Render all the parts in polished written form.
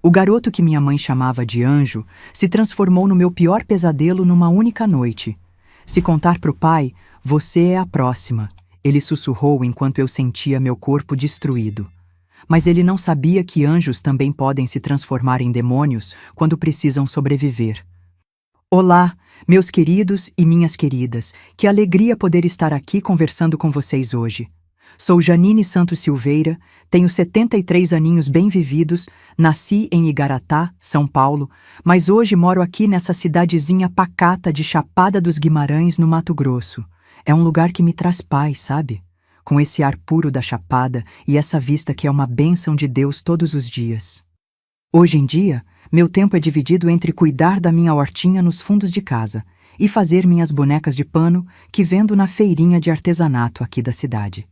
O garoto que minha mãe chamava de anjo se transformou no meu pior pesadelo numa única noite. Se contar pro pai, você é a próxima, ele sussurrou enquanto eu sentia meu corpo destruído. Mas ele não sabia que anjos também podem se transformar em demônios quando precisam sobreviver. Olá, meus queridos e minhas queridas, que alegria poder estar aqui conversando com vocês hoje. Sou Janine Santos Silveira, tenho 73 aninhos bem vividos, nasci em Igaratá, São Paulo, mas hoje moro aqui nessa cidadezinha pacata de Chapada dos Guimarães, no Mato Grosso. É um lugar que me traz paz, sabe? Com esse ar puro da Chapada e essa vista que é uma bênção de Deus todos os dias. Hoje em dia, meu tempo é dividido entre cuidar da minha hortinha nos fundos de casa e fazer minhas bonecas de pano que vendo na feirinha de artesanato aqui da cidade.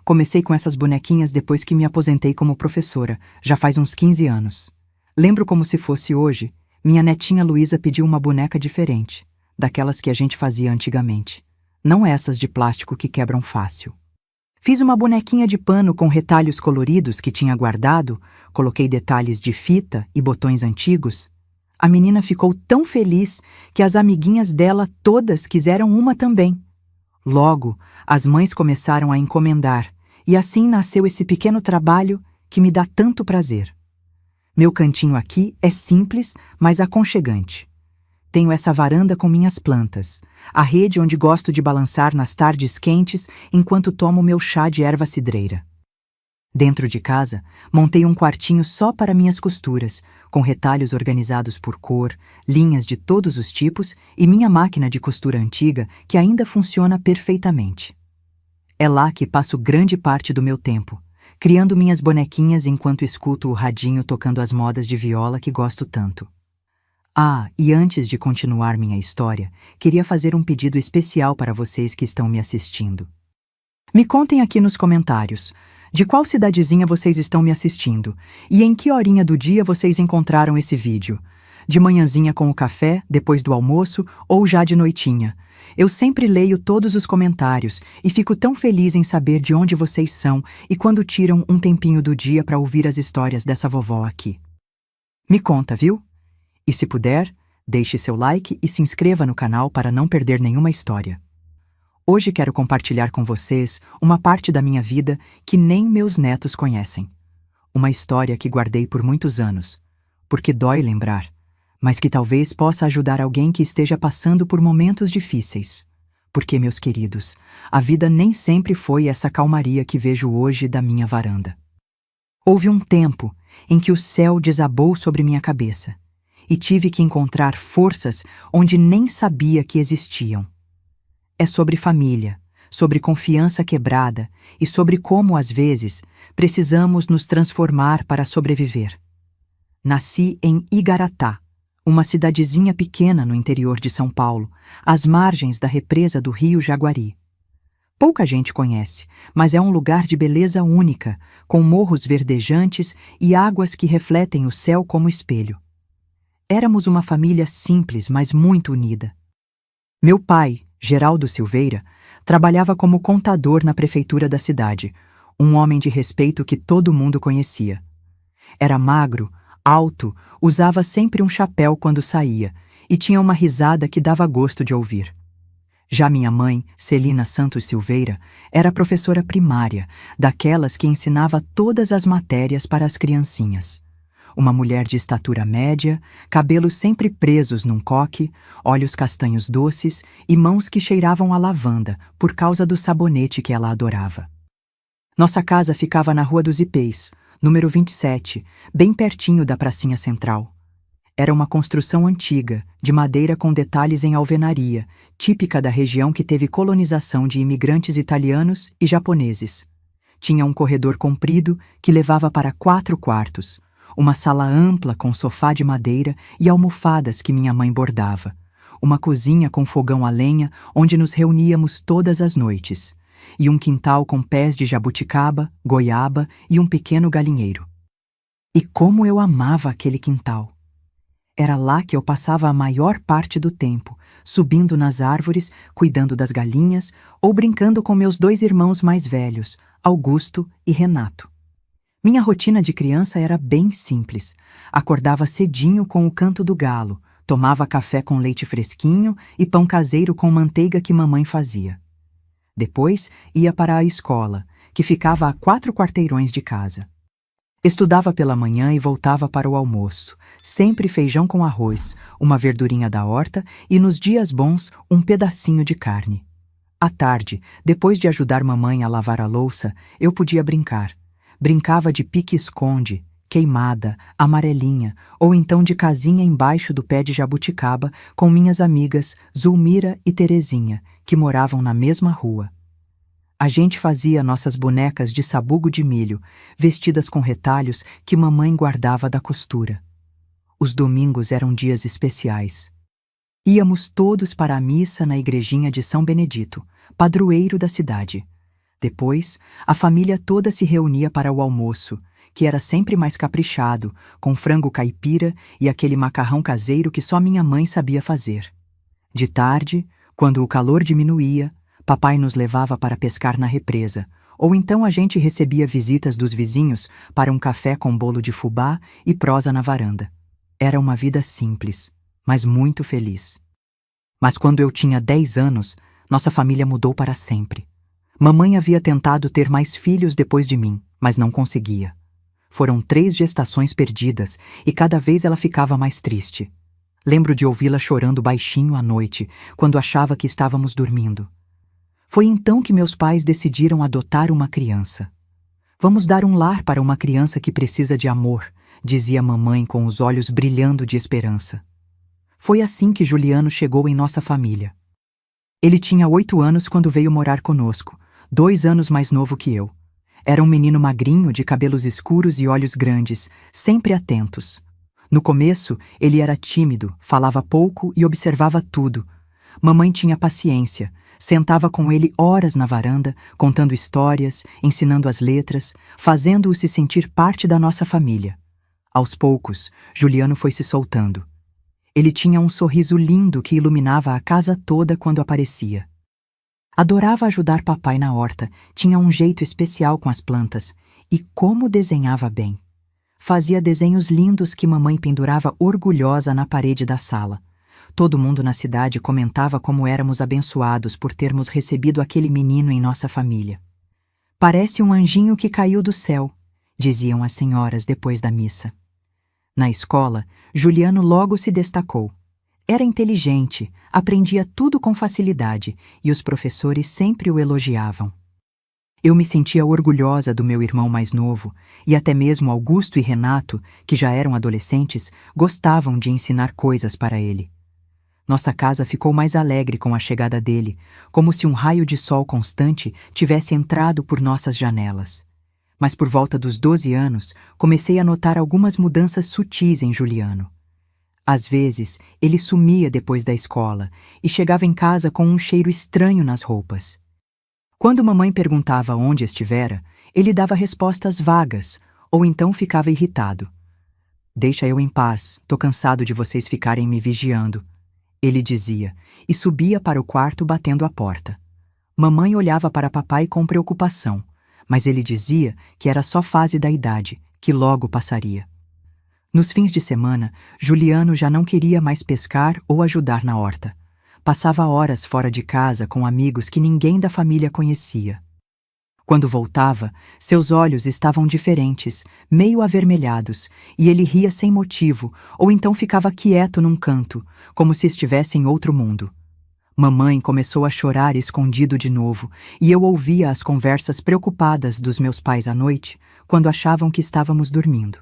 Comecei com essas bonequinhas depois que me aposentei como professora, já faz uns 15 anos. Lembro como se fosse hoje, minha netinha Luísa pediu uma boneca diferente, daquelas que a gente fazia antigamente. Não essas de plástico que quebram fácil. Fiz uma bonequinha de pano com retalhos coloridos que tinha guardado, coloquei detalhes de fita e botões antigos. A menina ficou tão feliz que as amiguinhas dela todas quiseram uma também. Logo, as mães começaram a encomendar, e assim nasceu esse pequeno trabalho que me dá tanto prazer. Meu cantinho aqui é simples, mas aconchegante. Tenho essa varanda com minhas plantas, a rede onde gosto de balançar nas tardes quentes enquanto tomo meu chá de erva cidreira. Dentro de casa, montei um quartinho só para minhas costuras, com retalhos organizados por cor, linhas de todos os tipos e minha máquina de costura antiga que ainda funciona perfeitamente. É lá que passo grande parte do meu tempo, criando minhas bonequinhas enquanto escuto o radinho tocando as modas de viola que gosto tanto. Ah, e antes de continuar minha história, queria fazer um pedido especial para vocês que estão me assistindo. Me contem aqui nos comentários de qual cidadezinha vocês estão me assistindo e em que horinha do dia vocês encontraram esse vídeo. De manhãzinha com o café, depois do almoço ou já de noitinha. Eu sempre leio todos os comentários e fico tão feliz em saber de onde vocês são e quando tiram um tempinho do dia para ouvir as histórias dessa vovó aqui. Me conta, viu? E se puder, deixe seu like e se inscreva no canal para não perder nenhuma história. Hoje quero compartilhar com vocês uma parte da minha vida que nem meus netos conhecem. Uma história que guardei por muitos anos, porque dói lembrar, mas que talvez possa ajudar alguém que esteja passando por momentos difíceis. Porque, meus queridos, a vida nem sempre foi essa calmaria que vejo hoje da minha varanda. Houve um tempo em que o céu desabou sobre minha cabeça e tive que encontrar forças onde nem sabia que existiam. É sobre família, sobre confiança quebrada e sobre como, às vezes, precisamos nos transformar para sobreviver. Nasci em Igaratá, uma cidadezinha pequena no interior de São Paulo, às margens da represa do rio Jaguari. Pouca gente conhece, mas é um lugar de beleza única, com morros verdejantes e águas que refletem o céu como espelho. Éramos uma família simples, mas muito unida. Meu pai, Geraldo Silveira, trabalhava como contador na prefeitura da cidade, um homem de respeito que todo mundo conhecia. Era magro, alto, usava sempre um chapéu quando saía e tinha uma risada que dava gosto de ouvir. Já minha mãe, Celina Santos Silveira, era professora primária, daquelas que ensinava todas as matérias para as criancinhas. Uma mulher de estatura média, cabelos sempre presos num coque, olhos castanhos doces e mãos que cheiravam a lavanda por causa do sabonete que ela adorava. Nossa casa ficava na Rua dos Ipês, número 27, bem pertinho da pracinha central. Era uma construção antiga, de madeira com detalhes em alvenaria, típica da região que teve colonização de imigrantes italianos e japoneses. Tinha um corredor comprido que levava para 4 quartos, uma sala ampla com sofá de madeira e almofadas que minha mãe bordava, uma cozinha com fogão a lenha onde nos reuníamos todas as noites, e um quintal com pés de jabuticaba, goiaba e um pequeno galinheiro. E como eu amava aquele quintal! Era lá que eu passava a maior parte do tempo, subindo nas árvores, cuidando das galinhas ou brincando com meus 2 irmãos mais velhos, Augusto e Renato. Minha rotina de criança era bem simples. Acordava cedinho com o canto do galo, tomava café com leite fresquinho e pão caseiro com manteiga que mamãe fazia. Depois ia para a escola, que ficava a 4 quarteirões de casa. Estudava pela manhã e voltava para o almoço, sempre feijão com arroz, uma verdurinha da horta e, nos dias bons, um pedacinho de carne. À tarde, depois de ajudar mamãe a lavar a louça, eu podia brincar. Brincava de pique-esconde, queimada, amarelinha, ou então de casinha embaixo do pé de jabuticaba com minhas amigas Zulmira e Terezinha, que moravam na mesma rua. A gente fazia nossas bonecas de sabugo de milho, vestidas com retalhos que mamãe guardava da costura. Os domingos eram dias especiais. Íamos todos para a missa na igrejinha de São Benedito, padroeiro da cidade. Depois, a família toda se reunia para o almoço, que era sempre mais caprichado, com frango caipira e aquele macarrão caseiro que só minha mãe sabia fazer. De tarde, quando o calor diminuía, papai nos levava para pescar na represa, ou então a gente recebia visitas dos vizinhos para um café com bolo de fubá e prosa na varanda. Era uma vida simples, mas muito feliz. Mas quando eu tinha 10 anos, nossa família mudou para sempre. Mamãe havia tentado ter mais filhos depois de mim, mas não conseguia. Foram 3 gestações perdidas e cada vez ela ficava mais triste. Lembro de ouvi-la chorando baixinho à noite, quando achava que estávamos dormindo. Foi então que meus pais decidiram adotar uma criança. Vamos dar um lar para uma criança que precisa de amor, dizia mamãe com os olhos brilhando de esperança. Foi assim que Juliano chegou em nossa família. Ele tinha 8 anos quando veio morar conosco, 2 anos mais novo que eu. Era um menino magrinho, de cabelos escuros e olhos grandes, sempre atentos. No começo, ele era tímido, falava pouco e observava tudo. Mamãe tinha paciência, sentava com ele horas na varanda, contando histórias, ensinando as letras, fazendo-o se sentir parte da nossa família. Aos poucos, Juliano foi se soltando. Ele tinha um sorriso lindo que iluminava a casa toda quando aparecia. Adorava ajudar papai na horta, tinha um jeito especial com as plantas e como desenhava bem. Fazia desenhos lindos que mamãe pendurava orgulhosa na parede da sala. Todo mundo na cidade comentava como éramos abençoados por termos recebido aquele menino em nossa família. Parece um anjinho que caiu do céu, diziam as senhoras depois da missa. Na escola, Juliano logo se destacou. Era inteligente, aprendia tudo com facilidade e os professores sempre o elogiavam. Eu me sentia orgulhosa do meu irmão mais novo e até mesmo Augusto e Renato, que já eram adolescentes, gostavam de ensinar coisas para ele. Nossa casa ficou mais alegre com a chegada dele, como se um raio de sol constante tivesse entrado por nossas janelas. Mas por volta dos 12 anos, comecei a notar algumas mudanças sutis em Juliano. Às vezes, ele sumia depois da escola e chegava em casa com um cheiro estranho nas roupas. Quando mamãe perguntava onde estivera, ele dava respostas vagas, ou então ficava irritado. "Deixa eu em paz, tô cansado de vocês ficarem me vigiando", ele dizia, e subia para o quarto batendo a porta. Mamãe olhava para papai com preocupação, mas ele dizia que era só fase da idade, que logo passaria. Nos fins de semana, Juliano já não queria mais pescar ou ajudar na horta. Passava horas fora de casa com amigos que ninguém da família conhecia. Quando voltava, seus olhos estavam diferentes, meio avermelhados, e ele ria sem motivo, ou então ficava quieto num canto, como se estivesse em outro mundo. Mamãe começou a chorar escondido de novo, e eu ouvia as conversas preocupadas dos meus pais à noite, quando achavam que estávamos dormindo.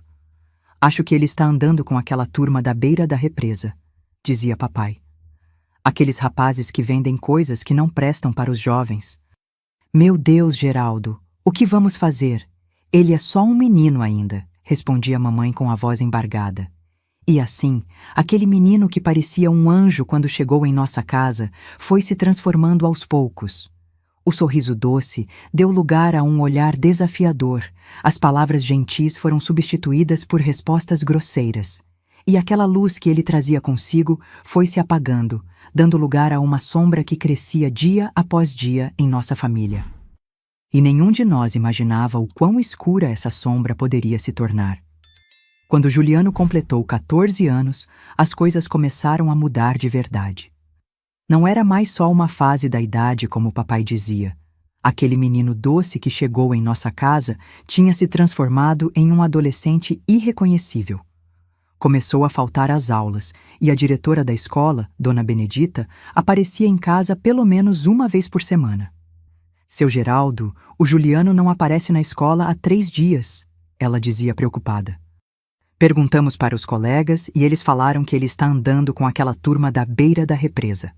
"Acho que ele está andando com aquela turma da beira da represa", dizia papai. "Aqueles rapazes que vendem coisas que não prestam para os jovens." "Meu Deus, Geraldo, o que vamos fazer? Ele é só um menino ainda", respondia mamãe com a voz embargada. E assim, aquele menino que parecia um anjo quando chegou em nossa casa foi se transformando aos poucos. O sorriso doce deu lugar a um olhar desafiador, as palavras gentis foram substituídas por respostas grosseiras. E aquela luz que ele trazia consigo foi se apagando, dando lugar a uma sombra que crescia dia após dia em nossa família. E nenhum de nós imaginava o quão escura essa sombra poderia se tornar. Quando Juliano completou 14 anos, as coisas começaram a mudar de verdade. Não era mais só uma fase da idade, como o papai dizia. Aquele menino doce que chegou em nossa casa tinha se transformado em um adolescente irreconhecível. Começou a faltar às aulas e a diretora da escola, Dona Benedita, aparecia em casa pelo menos uma vez por semana. Seu Geraldo, o Juliano não aparece na escola há 3 dias, ela dizia preocupada. Perguntamos para os colegas e eles falaram que ele está andando com aquela turma da beira da represa.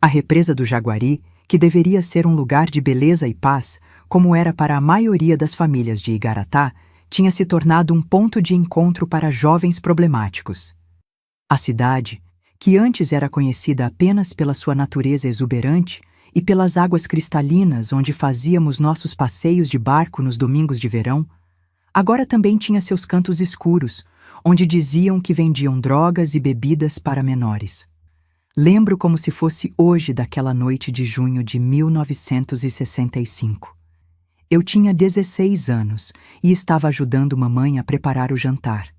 A represa do Jaguari, que deveria ser um lugar de beleza e paz, como era para a maioria das famílias de Igaratá, tinha se tornado um ponto de encontro para jovens problemáticos. A cidade, que antes era conhecida apenas pela sua natureza exuberante e pelas águas cristalinas onde fazíamos nossos passeios de barco nos domingos de verão, agora também tinha seus cantos escuros, onde diziam que vendiam drogas e bebidas para menores. Lembro como se fosse hoje daquela noite de junho de 1965. Eu tinha 16 anos e estava ajudando mamãe a preparar o jantar.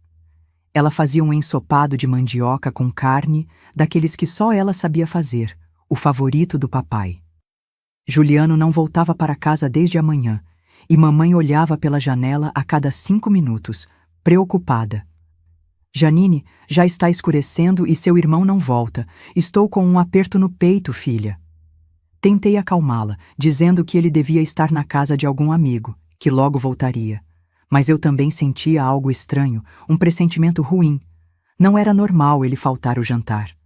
Ela fazia um ensopado de mandioca com carne, daqueles que só ela sabia fazer, o favorito do papai. Juliano não voltava para casa desde a manhã, e mamãe olhava pela janela a cada 5 minutos, preocupada. Janine, já está escurecendo e seu irmão não volta. Estou com um aperto no peito, filha. Tentei acalmá-la, dizendo que ele devia estar na casa de algum amigo, que logo voltaria. Mas eu também sentia algo estranho, um pressentimento ruim. Não era normal ele faltar o jantar.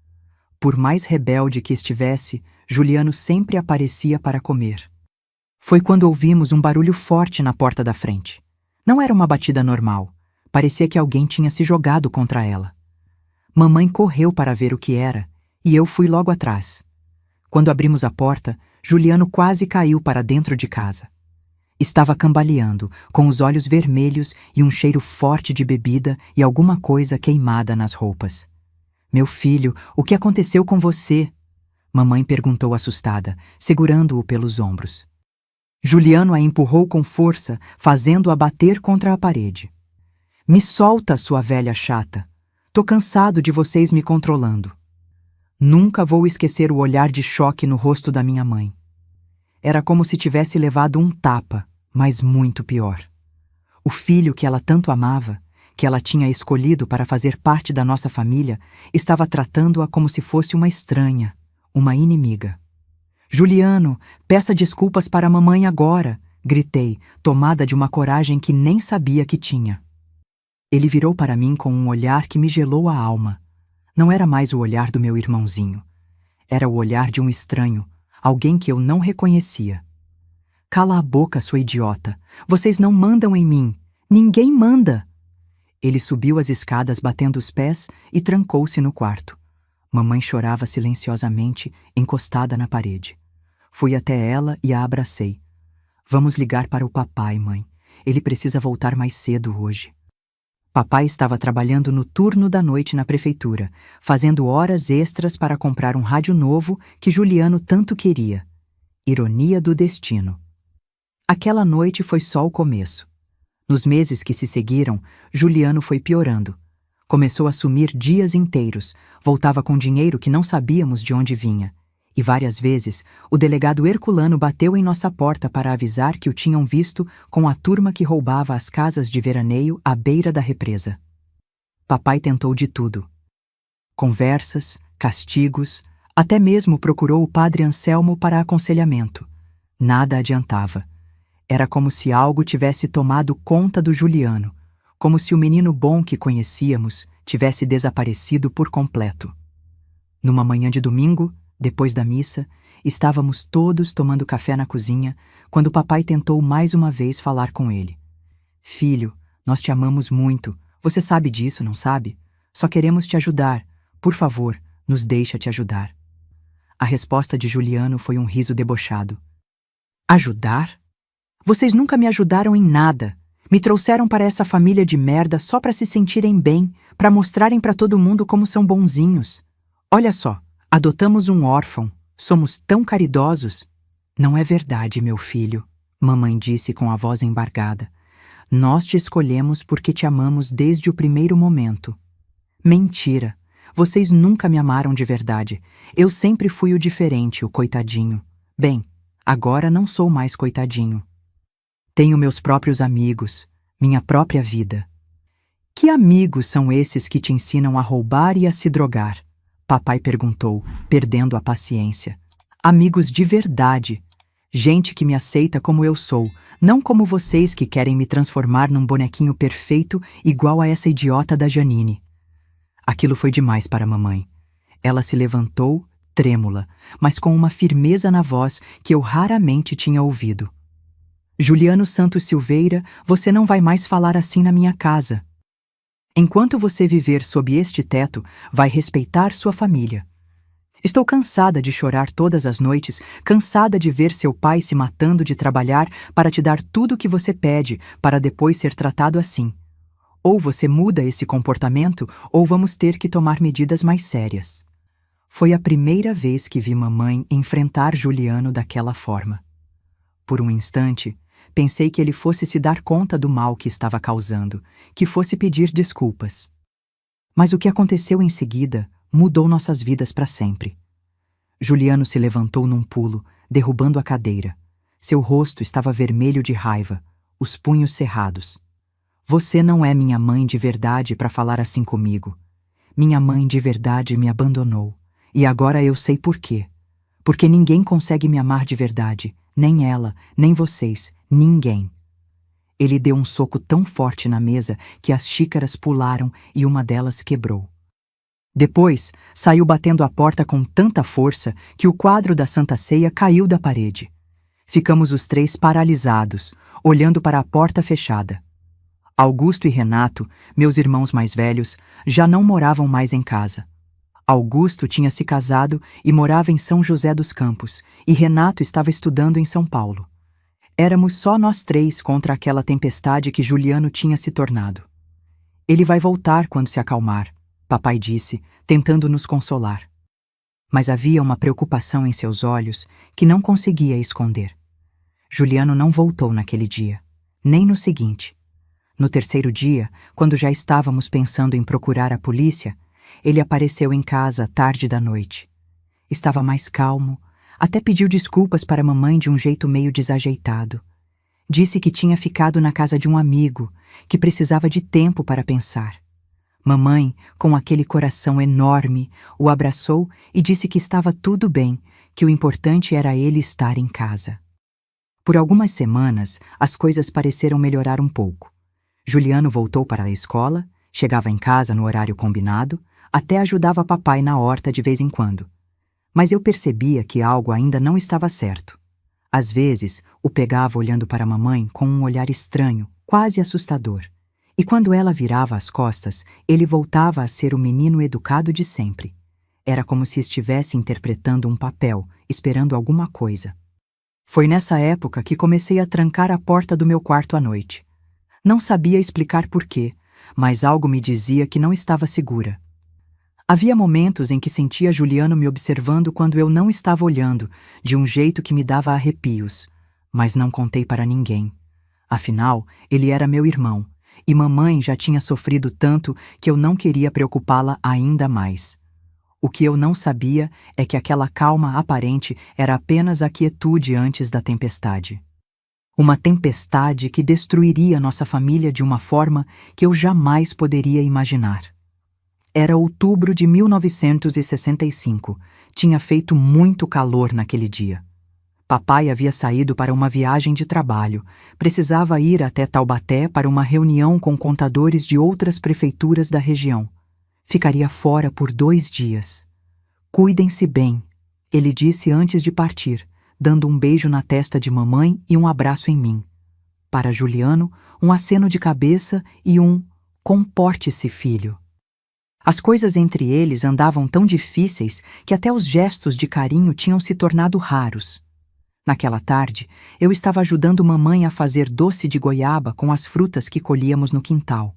Por mais rebelde que estivesse, Juliano sempre aparecia para comer. Foi quando ouvimos um barulho forte na porta da frente. Não era uma batida normal. Parecia que alguém tinha se jogado contra ela. Mamãe correu para ver o que era, e eu fui logo atrás. Quando abrimos a porta, Juliano quase caiu para dentro de casa. Estava cambaleando, com os olhos vermelhos e um cheiro forte de bebida e alguma coisa queimada nas roupas. Meu filho, o que aconteceu com você? Mamãe perguntou assustada, segurando-o pelos ombros. Juliano a empurrou com força, fazendo-a bater contra a parede. Me solta, sua velha chata. Tô cansado de vocês me controlando. Nunca vou esquecer o olhar de choque no rosto da minha mãe. Era como se tivesse levado um tapa, mas muito pior. O filho que ela tanto amava, que ela tinha escolhido para fazer parte da nossa família, estava tratando-a como se fosse uma estranha, uma inimiga. Juliano, peça desculpas para a mamãe agora, gritei, tomada de uma coragem que nem sabia que tinha. Ele virou para mim com um olhar que me gelou a alma. Não era mais o olhar do meu irmãozinho. Era o olhar de um estranho, alguém que eu não reconhecia. Cala a boca, sua idiota. Vocês não mandam em mim. Ninguém manda. Ele subiu as escadas batendo os pés e trancou-se no quarto. Mamãe chorava silenciosamente, encostada na parede. Fui até ela e a abracei. Vamos ligar para o papai, mãe. Ele precisa voltar mais cedo hoje. Papai estava trabalhando no turno da noite na prefeitura, fazendo horas extras para comprar um rádio novo que Juliano tanto queria. Ironia do destino. Aquela noite foi só o começo. Nos meses que se seguiram, Juliano foi piorando. Começou a sumir dias inteiros, voltava com dinheiro que não sabíamos de onde vinha. E várias vezes, o delegado Herculano bateu em nossa porta para avisar que o tinham visto com a turma que roubava as casas de veraneio à beira da represa. Papai tentou de tudo. Conversas, castigos, até mesmo procurou o padre Anselmo para aconselhamento. Nada adiantava. Era como se algo tivesse tomado conta do Juliano, como se o menino bom que conhecíamos tivesse desaparecido por completo. Numa manhã de domingo, depois da missa, estávamos todos tomando café na cozinha quando papai tentou mais uma vez falar com ele. Filho, nós te amamos muito. Você sabe disso, não sabe? Só queremos te ajudar. Por favor, nos deixa te ajudar. A resposta de Juliano foi um riso debochado. Ajudar? Vocês nunca me ajudaram em nada. Me trouxeram para essa família de merda só para se sentirem bem, para mostrarem para todo mundo como são bonzinhos. Olha só. Adotamos um órfão. Somos tão caridosos. Não é verdade, meu filho. Mamãe disse com a voz embargada. Nós te escolhemos porque te amamos desde o primeiro momento. Mentira! Vocês nunca me amaram de verdade. Eu sempre fui o diferente, o coitadinho. Bem, agora não sou mais coitadinho. Tenho meus próprios amigos, minha própria vida. Que amigos são esses que te ensinam a roubar e a se drogar? Papai perguntou, perdendo a paciência. Amigos de verdade. Gente que me aceita como eu sou, não como vocês que querem me transformar num bonequinho perfeito igual a essa idiota da Janine. Aquilo foi demais para a mamãe. Ela se levantou, trêmula, mas com uma firmeza na voz que eu raramente tinha ouvido. Juliano Santos Silveira, você não vai mais falar assim na minha casa. Enquanto você viver sob este teto, vai respeitar sua família. Estou cansada de chorar todas as noites, cansada de ver seu pai se matando de trabalhar para te dar tudo o que você pede, para depois ser tratado assim. Ou você muda esse comportamento, ou vamos ter que tomar medidas mais sérias. Foi a primeira vez que vi mamãe enfrentar Juliano daquela forma. Por um instante, pensei que ele fosse se dar conta do mal que estava causando, que fosse pedir desculpas. Mas o que aconteceu em seguida mudou nossas vidas para sempre. Juliano se levantou num pulo, derrubando a cadeira. Seu rosto estava vermelho de raiva, os punhos cerrados. Você não é minha mãe de verdade para falar assim comigo. Minha mãe de verdade me abandonou. E agora eu sei por quê. Porque ninguém consegue me amar de verdade. Nem ela, nem vocês, ninguém. Ele deu um soco tão forte na mesa que as xícaras pularam e uma delas quebrou. Depois, saiu batendo a porta com tanta força que o quadro da Santa Ceia caiu da parede. Ficamos os três paralisados, olhando para a porta fechada. Augusto e Renato, meus irmãos mais velhos, já não moravam mais em casa. Augusto tinha se casado e morava em São José dos Campos, e Renato estava estudando em São Paulo. Éramos só nós três contra aquela tempestade que Juliano tinha se tornado. Ele vai voltar quando se acalmar, papai disse, tentando nos consolar. Mas havia uma preocupação em seus olhos que não conseguia esconder. Juliano não voltou naquele dia, nem no seguinte. No terceiro dia, quando já estávamos pensando em procurar a polícia, ele apareceu em casa tarde da noite. Estava mais calmo, até pediu desculpas para a mamãe de um jeito meio desajeitado. Disse que tinha ficado na casa de um amigo, que precisava de tempo para pensar. Mamãe, com aquele coração enorme, o abraçou e disse que estava tudo bem, que o importante era ele estar em casa. Por algumas semanas, as coisas pareceram melhorar um pouco. Juliano voltou para a escola, chegava em casa no horário combinado, até ajudava papai na horta de vez em quando. Mas eu percebia que algo ainda não estava certo. Às vezes, o pegava olhando para a mamãe com um olhar estranho, quase assustador. E quando ela virava as costas, ele voltava a ser o menino educado de sempre. Era como se estivesse interpretando um papel, esperando alguma coisa. Foi nessa época que comecei a trancar a porta do meu quarto à noite. Não sabia explicar por quê, mas algo me dizia que não estava segura. Havia momentos em que sentia Juliano me observando quando eu não estava olhando, de um jeito que me dava arrepios, mas não contei para ninguém. Afinal, ele era meu irmão, e mamãe já tinha sofrido tanto que eu não queria preocupá-la ainda mais. O que eu não sabia é que aquela calma aparente era apenas a quietude antes da tempestade. Uma tempestade que destruiria nossa família de uma forma que eu jamais poderia imaginar. Era outubro de 1965. Tinha feito muito calor naquele dia. Papai havia saído para uma viagem de trabalho. Precisava ir até Taubaté para uma reunião com contadores de outras prefeituras da região. Ficaria fora por 2 dias. Cuidem-se bem, ele disse antes de partir, dando um beijo na testa de mamãe e um abraço em mim. Para Juliano, um aceno de cabeça e um "comporte-se, filho". As coisas entre eles andavam tão difíceis que até os gestos de carinho tinham se tornado raros. Naquela tarde, eu estava ajudando mamãe a fazer doce de goiaba com as frutas que colhíamos no quintal.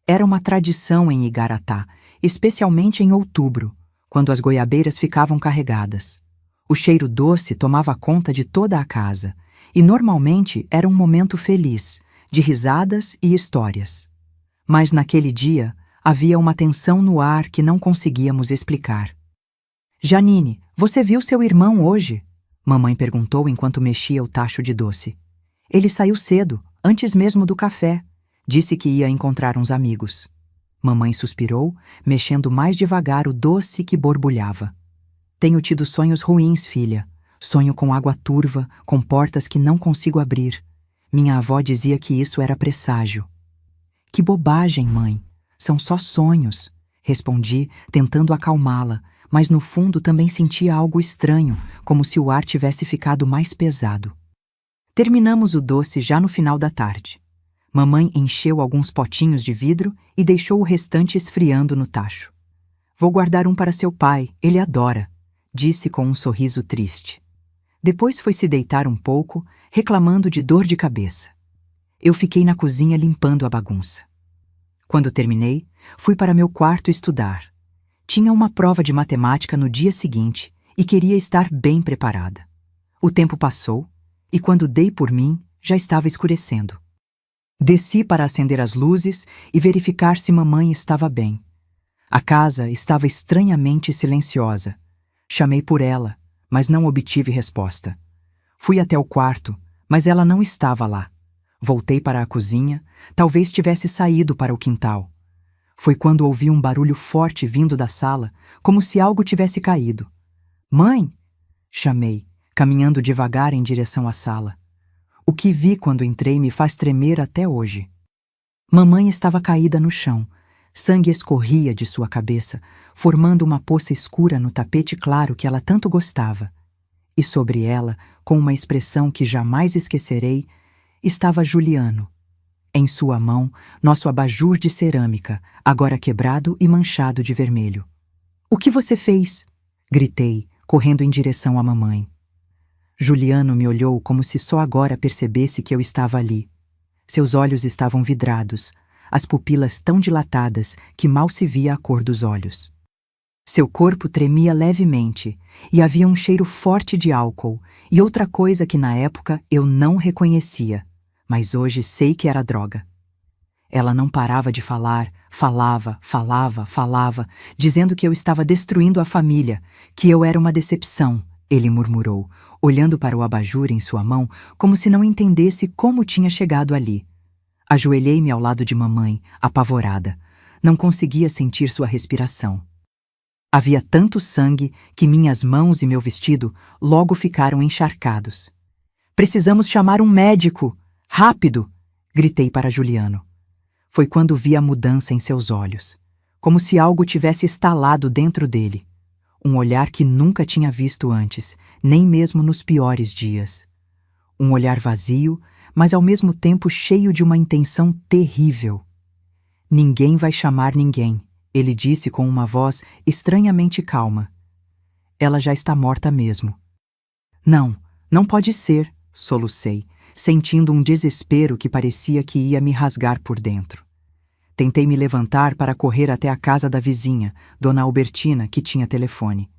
Era uma tradição em Igaratá, especialmente em outubro, quando as goiabeiras ficavam carregadas. O cheiro doce tomava conta de toda a casa, e normalmente era um momento feliz, de risadas e histórias. Mas naquele dia havia uma tensão no ar que não conseguíamos explicar. Janine, você viu seu irmão hoje? Mamãe perguntou enquanto mexia o tacho de doce. Ele saiu cedo, antes mesmo do café. Disse que ia encontrar uns amigos. Mamãe suspirou, mexendo mais devagar o doce que borbulhava. Tenho tido sonhos ruins, filha. Sonho com água turva, com portas que não consigo abrir. Minha avó dizia que isso era presságio. Que bobagem, mãe. São só sonhos. Respondi, tentando acalmá-la, mas no fundo também sentia algo estranho, como se o ar tivesse ficado mais pesado. Terminamos o doce já no final da tarde. Mamãe encheu alguns potinhos de vidro e deixou o restante esfriando no tacho. Vou guardar um para seu pai, ele adora, disse com um sorriso triste. Depois foi se deitar um pouco, reclamando de dor de cabeça. Eu fiquei na cozinha limpando a bagunça. Quando terminei, fui para meu quarto estudar. Tinha uma prova de matemática no dia seguinte e queria estar bem preparada. O tempo passou e quando dei por mim, já estava escurecendo. Desci para acender as luzes e verificar se mamãe estava bem. A casa estava estranhamente silenciosa. Chamei por ela, mas não obtive resposta. Fui até o quarto, mas ela não estava lá. Voltei para a cozinha, talvez tivesse saído para o quintal. Foi quando ouvi um barulho forte vindo da sala, como se algo tivesse caído. Mãe! Chamei, caminhando devagar em direção à sala. O que vi quando entrei me faz tremer até hoje. Mamãe estava caída no chão. Sangue escorria de sua cabeça, formando uma poça escura no tapete claro que ela tanto gostava. E sobre ela, com uma expressão que jamais esquecerei, estava Juliano. Em sua mão, nosso abajur de cerâmica, agora quebrado e manchado de vermelho. "O que você fez?" gritei, correndo em direção à mamãe. Juliano me olhou como se só agora percebesse que eu estava ali. Seus olhos estavam vidrados, as pupilas tão dilatadas que mal se via a cor dos olhos. Seu corpo tremia levemente e havia um cheiro forte de álcool e outra coisa que na época eu não reconhecia, mas hoje sei que era droga. Ela não parava de falar, falava, dizendo que eu estava destruindo a família, que eu era uma decepção, ele murmurou, olhando para o abajur em sua mão como se não entendesse como tinha chegado ali. Ajoelhei-me ao lado de mamãe, apavorada. Não conseguia sentir sua respiração. Havia tanto sangue que minhas mãos e meu vestido logo ficaram encharcados. "Precisamos chamar um médico! Rápido!" gritei para Juliano. Foi quando vi a mudança em seus olhos, como se algo tivesse estalado dentro dele. Um olhar que nunca tinha visto antes, nem mesmo nos piores dias. Um olhar vazio, mas ao mesmo tempo cheio de uma intenção terrível. "Ninguém vai chamar ninguém", ele disse com uma voz estranhamente calma. "Ela já está morta mesmo." "Não, não pode ser", solucei, sentindo um desespero que parecia que ia me rasgar por dentro. Tentei me levantar para correr até a casa da vizinha, Dona Albertina, que tinha telefone.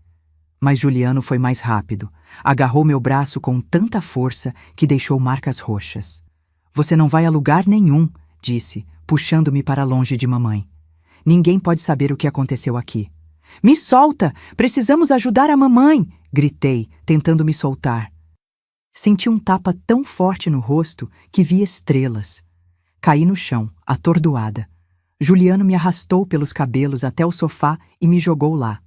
Mas Juliano foi mais rápido. Agarrou meu braço com tanta força que deixou marcas roxas. "Você não vai a lugar nenhum", disse, puxando-me para longe de mamãe. "Ninguém pode saber o que aconteceu aqui." "Me solta! Precisamos ajudar a mamãe!" gritei, tentando me soltar. Senti um tapa tão forte no rosto que vi estrelas. Caí no chão, atordoada. Juliano me arrastou pelos cabelos até o sofá e me jogou lá.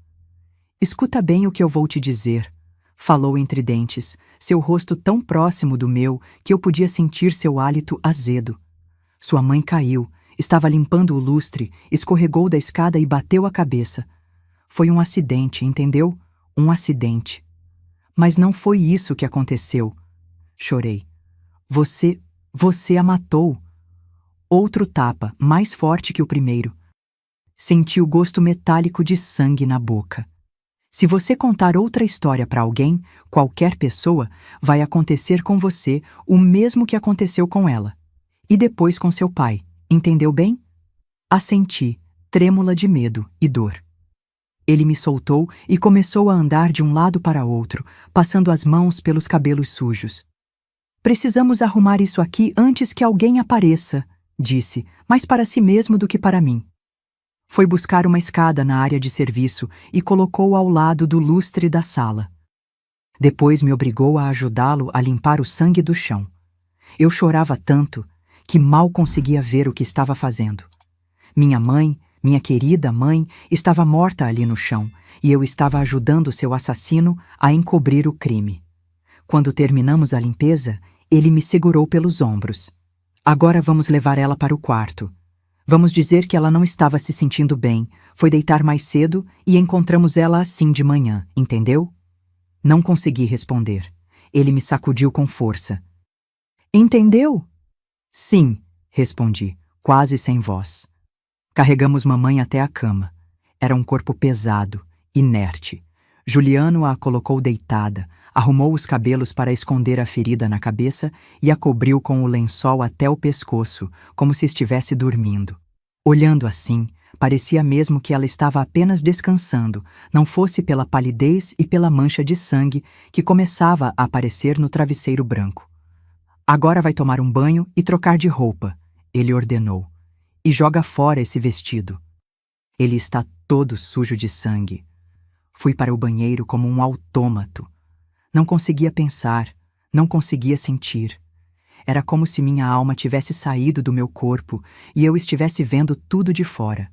"Escuta bem o que eu vou te dizer", falou entre dentes, seu rosto tão próximo do meu que eu podia sentir seu hálito azedo. Sua mãe caiu, estava limpando o lustre, escorregou da escada e bateu a cabeça. Foi um acidente, entendeu? Um acidente. "Mas não foi isso que aconteceu", chorei. Você a matou." Outro tapa, mais forte que o primeiro. Senti o gosto metálico de sangue na boca. Se você contar outra história para alguém, qualquer pessoa, vai acontecer com você o mesmo que aconteceu com ela. E depois com seu pai. Entendeu bem? Assenti, trêmula de medo e dor. Ele me soltou e começou a andar de um lado para outro, passando as mãos pelos cabelos sujos. Precisamos arrumar isso aqui antes que alguém apareça, disse, mais para si mesmo do que para mim. Foi buscar uma escada na área de serviço e colocou ao lado do lustre da sala. Depois me obrigou a ajudá-lo a limpar o sangue do chão. Eu chorava tanto que mal conseguia ver o que estava fazendo. Minha mãe, minha querida mãe, estava morta ali no chão e eu estava ajudando seu assassino a encobrir o crime. Quando terminamos a limpeza, ele me segurou pelos ombros. Agora vamos levar ela para o quarto. Vamos dizer que ela não estava se sentindo bem, foi deitar mais cedo e encontramos ela assim de manhã, entendeu? Não consegui responder. Ele me sacudiu com força. Entendeu? Sim, respondi, quase sem voz. Carregamos mamãe até a cama. Era um corpo pesado, inerte. Juliano a colocou deitada, arrumou os cabelos para esconder a ferida na cabeça e a cobriu com o lençol até o pescoço, como se estivesse dormindo. Olhando assim, parecia mesmo que ela estava apenas descansando, não fosse pela palidez e pela mancha de sangue que começava a aparecer no travesseiro branco. Agora vai tomar um banho e trocar de roupa, ele ordenou. E joga fora esse vestido. Ele está todo sujo de sangue. Fui para o banheiro como um autômato. Não conseguia pensar, não conseguia sentir. Era como se minha alma tivesse saído do meu corpo e eu estivesse vendo tudo de fora.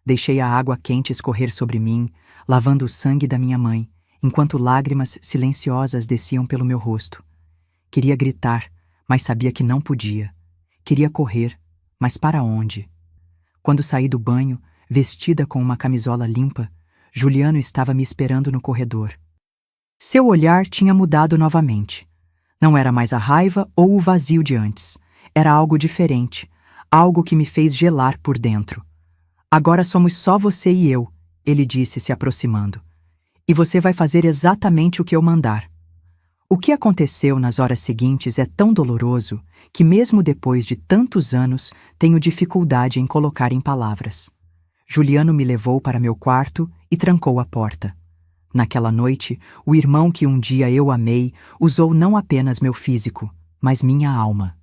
Deixei a água quente escorrer sobre mim, lavando o sangue da minha mãe, enquanto lágrimas silenciosas desciam pelo meu rosto. Queria gritar, mas sabia que não podia. Queria correr, mas para onde? Quando saí do banho, vestida com uma camisola limpa, Juliano estava me esperando no corredor. Seu olhar tinha mudado novamente. Não era mais a raiva ou o vazio de antes. Era algo diferente, algo que me fez gelar por dentro. Agora somos só você e eu, ele disse se aproximando. E você vai fazer exatamente o que eu mandar. O que aconteceu nas horas seguintes é tão doloroso que mesmo depois de tantos anos tenho dificuldade em colocar em palavras. Juliano me levou para meu quarto e trancou a porta. Naquela noite, o irmão que um dia eu amei usou não apenas meu físico, mas minha alma.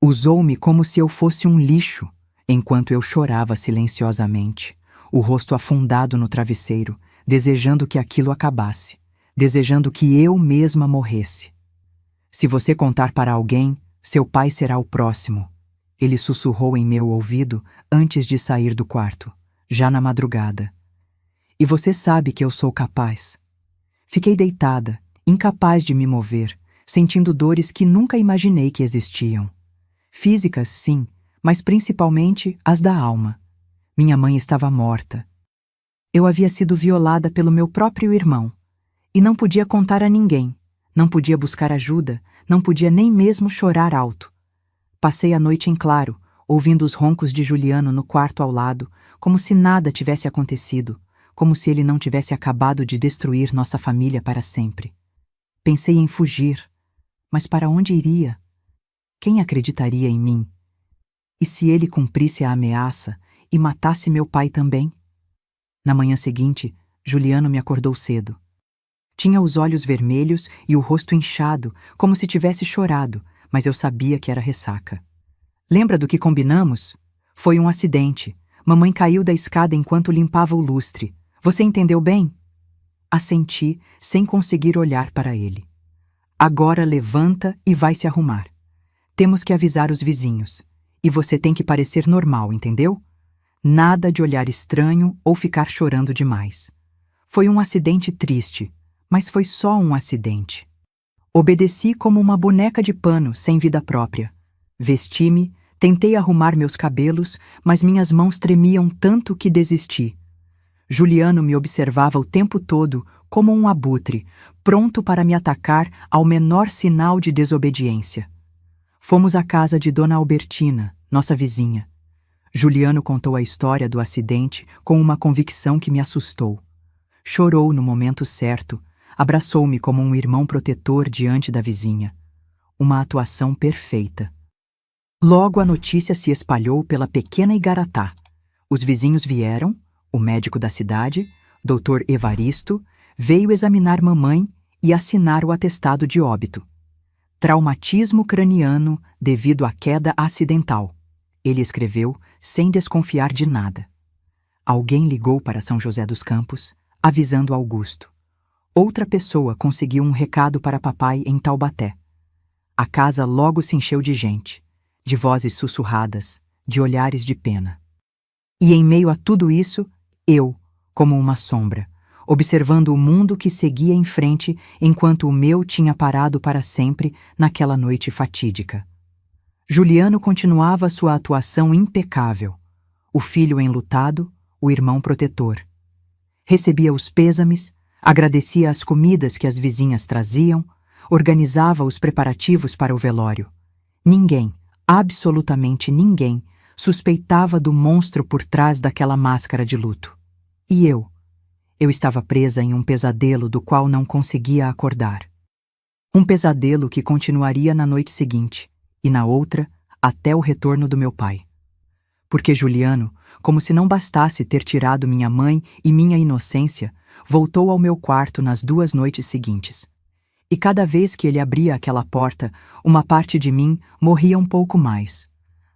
Usou-me como se eu fosse um lixo, enquanto eu chorava silenciosamente, o rosto afundado no travesseiro, desejando que aquilo acabasse, desejando que eu mesma morresse. Se você contar para alguém, seu pai será o próximo. Ele sussurrou em meu ouvido antes de sair do quarto, já na madrugada. E você sabe que eu sou capaz. Fiquei deitada, incapaz de me mover, sentindo dores que nunca imaginei que existiam. Físicas, sim, mas principalmente as da alma. Minha mãe estava morta. Eu havia sido violada pelo meu próprio irmão. E não podia contar a ninguém, não podia buscar ajuda, não podia nem mesmo chorar alto. Passei a noite em claro, ouvindo os roncos de Juliano no quarto ao lado, como se nada tivesse acontecido, como se ele não tivesse acabado de destruir nossa família para sempre. Pensei em fugir, mas para onde iria? Quem acreditaria em mim? E se ele cumprisse a ameaça e matasse meu pai também? Na manhã seguinte, Juliano me acordou cedo. Tinha os olhos vermelhos e o rosto inchado, como se tivesse chorado, mas eu sabia que era ressaca. Lembra do que combinamos? Foi um acidente. Mamãe caiu da escada enquanto limpava o lustre. Você entendeu bem? Assenti, sem conseguir olhar para ele. Agora levanta e vai se arrumar. Temos que avisar os vizinhos. E você tem que parecer normal, entendeu? Nada de olhar estranho ou ficar chorando demais. Foi um acidente triste, mas foi só um acidente. Obedeci como uma boneca de pano sem vida própria. Vesti-me, tentei arrumar meus cabelos, mas minhas mãos tremiam tanto que desisti. Juliano me observava o tempo todo como um abutre, pronto para me atacar ao menor sinal de desobediência. Fomos à casa de Dona Albertina, nossa vizinha. Juliano contou a história do acidente com uma convicção que me assustou. Chorou no momento certo, abraçou-me como um irmão protetor diante da vizinha. Uma atuação perfeita. Logo a notícia se espalhou pela pequena Igaratá. Os vizinhos vieram, o médico da cidade, Dr. Evaristo, veio examinar mamãe e assinar o atestado de óbito. Traumatismo craniano devido à queda acidental. Ele escreveu sem desconfiar de nada. Alguém ligou para São José dos Campos, avisando Augusto. Outra pessoa conseguiu um recado para papai em Taubaté. A casa logo se encheu de gente, de vozes sussurradas, de olhares de pena. E em meio a tudo isso, eu, como uma sombra, observando o mundo que seguia em frente enquanto o meu tinha parado para sempre naquela noite fatídica. Juliano continuava sua atuação impecável. O filho enlutado, o irmão protetor. Recebia os pêsames, agradecia as comidas que as vizinhas traziam, organizava os preparativos para o velório. Ninguém, absolutamente ninguém, suspeitava do monstro por trás daquela máscara de luto. E eu estava presa em um pesadelo do qual não conseguia acordar. Um pesadelo que continuaria na noite seguinte, e na outra, até o retorno do meu pai. Porque Juliano, como se não bastasse ter tirado minha mãe e minha inocência, voltou ao meu quarto nas 2 noites seguintes. E cada vez que ele abria aquela porta, uma parte de mim morria um pouco mais.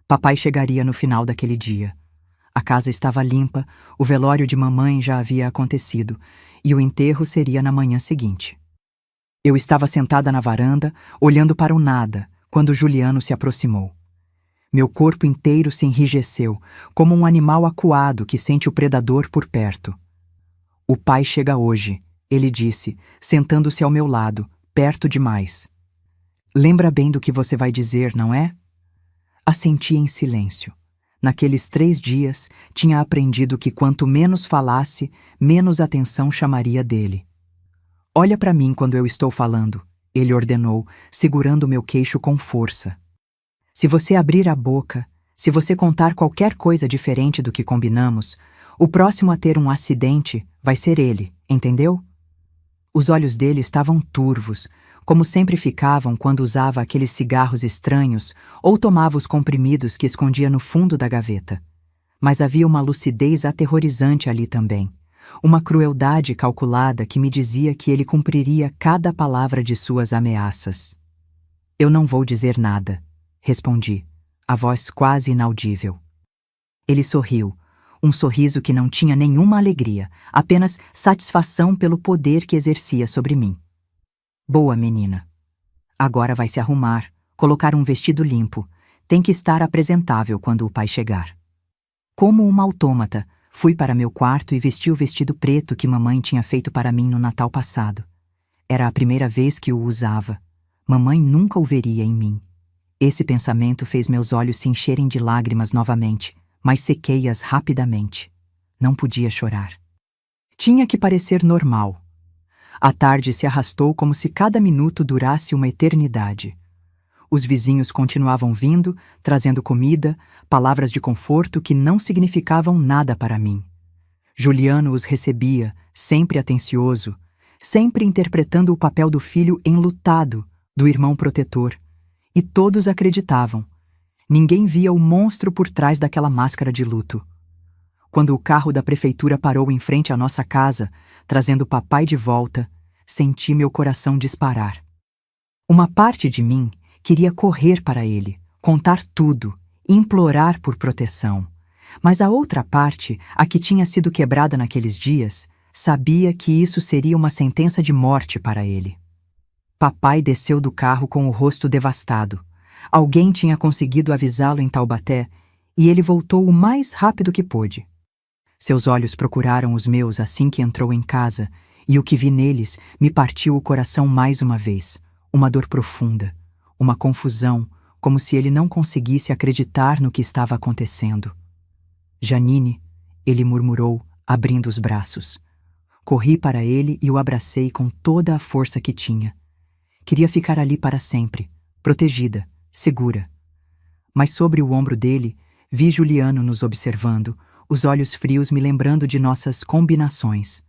Papai chegaria no final daquele dia. A casa estava limpa, o velório de mamãe já havia acontecido, e o enterro seria na manhã seguinte. Eu estava sentada na varanda, olhando para o nada, quando Juliano se aproximou. Meu corpo inteiro se enrijeceu, como um animal acuado que sente o predador por perto. O pai chega hoje, ele disse, sentando-se ao meu lado, perto demais. Lembra bem do que você vai dizer, não é? Assenti em silêncio. Naqueles 3 dias, tinha aprendido que quanto menos falasse, menos atenção chamaria dele. Olha para mim quando eu estou falando, ele ordenou, segurando meu queixo com força. Se você abrir a boca, se você contar qualquer coisa diferente do que combinamos, o próximo a ter um acidente vai ser ele, entendeu? Os olhos dele estavam turvos, como sempre ficavam quando usava aqueles cigarros estranhos ou tomava os comprimidos que escondia no fundo da gaveta. Mas havia uma lucidez aterrorizante ali também, uma crueldade calculada que me dizia que ele cumpriria cada palavra de suas ameaças. Eu não vou dizer nada, respondi, a voz quase inaudível. Ele sorriu, um sorriso que não tinha nenhuma alegria, apenas satisfação pelo poder que exercia sobre mim. Boa, menina. Agora vai se arrumar, colocar um vestido limpo. Tem que estar apresentável quando o pai chegar. Como uma autômata, fui para meu quarto e vesti o vestido preto que mamãe tinha feito para mim no Natal passado. Era a primeira vez que o usava. Mamãe nunca o veria em mim. Esse pensamento fez meus olhos se encherem de lágrimas novamente, mas sequei-as rapidamente. Não podia chorar. Tinha que parecer normal. A tarde se arrastou como se cada minuto durasse uma eternidade. Os vizinhos continuavam vindo, trazendo comida, palavras de conforto que não significavam nada para mim. Juliano os recebia, sempre atencioso, sempre interpretando o papel do filho enlutado, do irmão protetor. E todos acreditavam. Ninguém via o monstro por trás daquela máscara de luto. Quando o carro da prefeitura parou em frente à nossa casa, trazendo papai de volta, senti meu coração disparar. Uma parte de mim queria correr para ele, contar tudo, implorar por proteção. Mas a outra parte, a que tinha sido quebrada naqueles dias, sabia que isso seria uma sentença de morte para ele. Papai desceu do carro com o rosto devastado. Alguém tinha conseguido avisá-lo em Taubaté e ele voltou o mais rápido que pôde. Seus olhos procuraram os meus assim que entrou em casa, e o que vi neles me partiu o coração mais uma vez. Uma dor profunda, uma confusão, como se ele não conseguisse acreditar no que estava acontecendo. Janine, ele murmurou, abrindo os braços. Corri para ele e o abracei com toda a força que tinha. Queria ficar ali para sempre, protegida, segura. Mas sobre o ombro dele, vi Juliano nos observando, os olhos frios me lembrando de nossas combinações.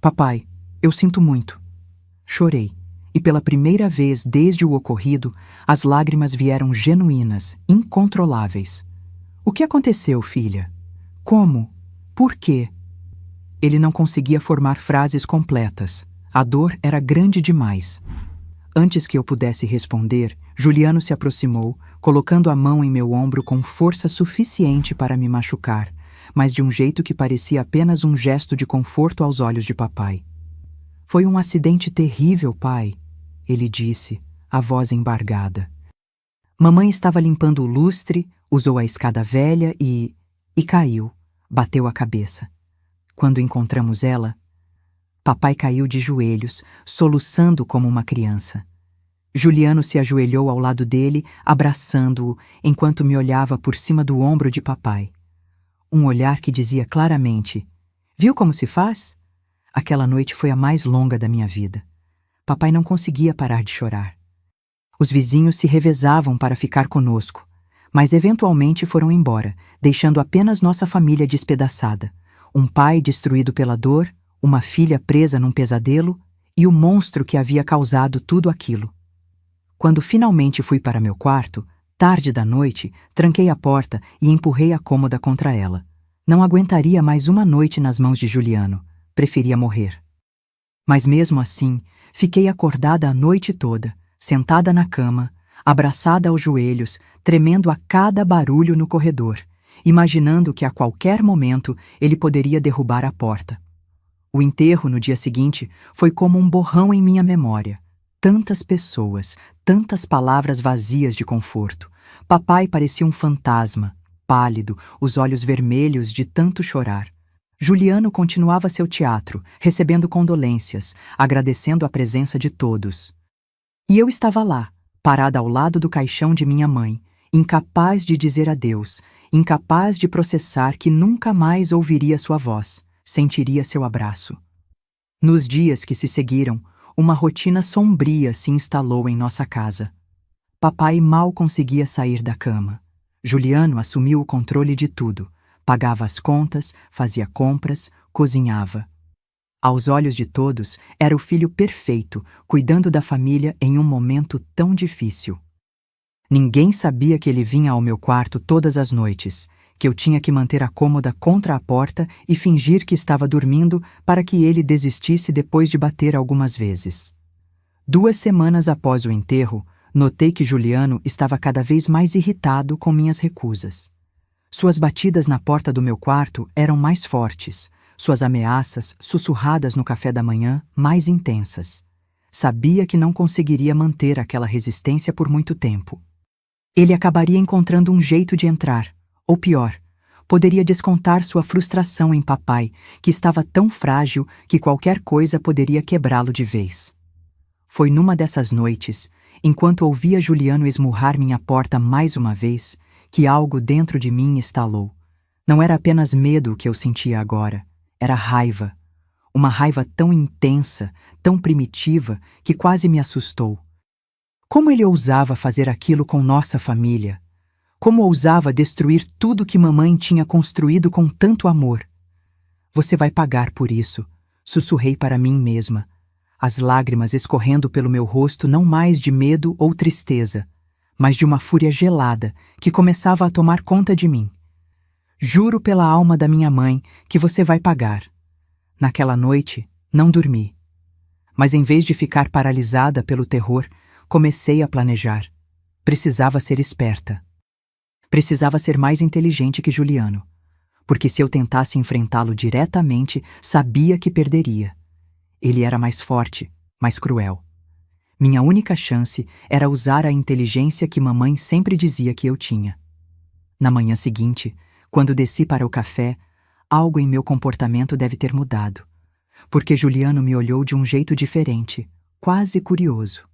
Papai, eu sinto muito. Chorei, e pela primeira vez desde o ocorrido, as lágrimas vieram genuínas, incontroláveis. O que aconteceu, filha? Como? Por quê? Ele não conseguia formar frases completas. A dor era grande demais. Antes que eu pudesse responder, Juliano se aproximou, colocando a mão em meu ombro com força suficiente para me machucar, mas de um jeito que parecia apenas um gesto de conforto aos olhos de papai. Foi um acidente terrível, pai, ele disse, a voz embargada. Mamãe estava limpando o lustre, usou a escada velha e caiu, bateu a cabeça. Quando encontramos ela, papai caiu de joelhos, soluçando como uma criança. Juliano se ajoelhou ao lado dele, abraçando-o, enquanto me olhava por cima do ombro de papai. Um olhar que dizia claramente: "Viu como se faz?" Aquela noite foi a mais longa da minha vida. Papai não conseguia parar de chorar. Os vizinhos se revezavam para ficar conosco, mas eventualmente foram embora, deixando apenas nossa família despedaçada. Um pai destruído pela dor, uma filha presa num pesadelo e o monstro que havia causado tudo aquilo. Quando finalmente fui para meu quarto, tarde da noite, tranquei a porta e empurrei a cômoda contra ela. Não aguentaria mais uma noite nas mãos de Juliano. Preferia morrer. Mas mesmo assim, fiquei acordada a noite toda, sentada na cama, abraçada aos joelhos, tremendo a cada barulho no corredor, imaginando que a qualquer momento ele poderia derrubar a porta. O enterro no dia seguinte foi como um borrão em minha memória. Tantas pessoas, tantas palavras vazias de conforto. Papai parecia um fantasma, pálido, os olhos vermelhos de tanto chorar. Juliano continuava seu teatro, recebendo condolências, agradecendo a presença de todos. E eu estava lá, parada ao lado do caixão de minha mãe, incapaz de dizer adeus, incapaz de processar que nunca mais ouviria sua voz, sentiria seu abraço. Nos dias que se seguiram, uma rotina sombria se instalou em nossa casa. Papai mal conseguia sair da cama. Juliano assumiu o controle de tudo. Pagava as contas, fazia compras, cozinhava. Aos olhos de todos, era o filho perfeito, cuidando da família em um momento tão difícil. Ninguém sabia que ele vinha ao meu quarto todas as noites, que eu tinha que manter a cômoda contra a porta e fingir que estava dormindo para que ele desistisse depois de bater algumas vezes. 2 semanas após o enterro, notei que Juliano estava cada vez mais irritado com minhas recusas. Suas batidas na porta do meu quarto eram mais fortes, suas ameaças, sussurradas no café da manhã, mais intensas. Sabia que não conseguiria manter aquela resistência por muito tempo. Ele acabaria encontrando um jeito de entrar, ou pior, poderia descontar sua frustração em papai, que estava tão frágil que qualquer coisa poderia quebrá-lo de vez. Foi numa dessas noites, enquanto ouvia Juliano esmurrar minha porta mais uma vez, que algo dentro de mim estalou. Não era apenas medo que eu sentia agora, era raiva. Uma raiva tão intensa, tão primitiva, que quase me assustou. Como ele ousava fazer aquilo com nossa família? Como ousava destruir tudo que mamãe tinha construído com tanto amor? Você vai pagar por isso, sussurrei para mim mesma, as lágrimas escorrendo pelo meu rosto não mais de medo ou tristeza, mas de uma fúria gelada que começava a tomar conta de mim. Juro pela alma da minha mãe que você vai pagar. Naquela noite, não dormi. Mas em vez de ficar paralisada pelo terror, comecei a planejar. Precisava ser esperta. Precisava ser mais inteligente que Juliano, porque se eu tentasse enfrentá-lo diretamente, sabia que perderia. Ele era mais forte, mais cruel. Minha única chance era usar a inteligência que mamãe sempre dizia que eu tinha. Na manhã seguinte, quando desci para o café, algo em meu comportamento deve ter mudado, porque Juliano me olhou de um jeito diferente, quase curioso.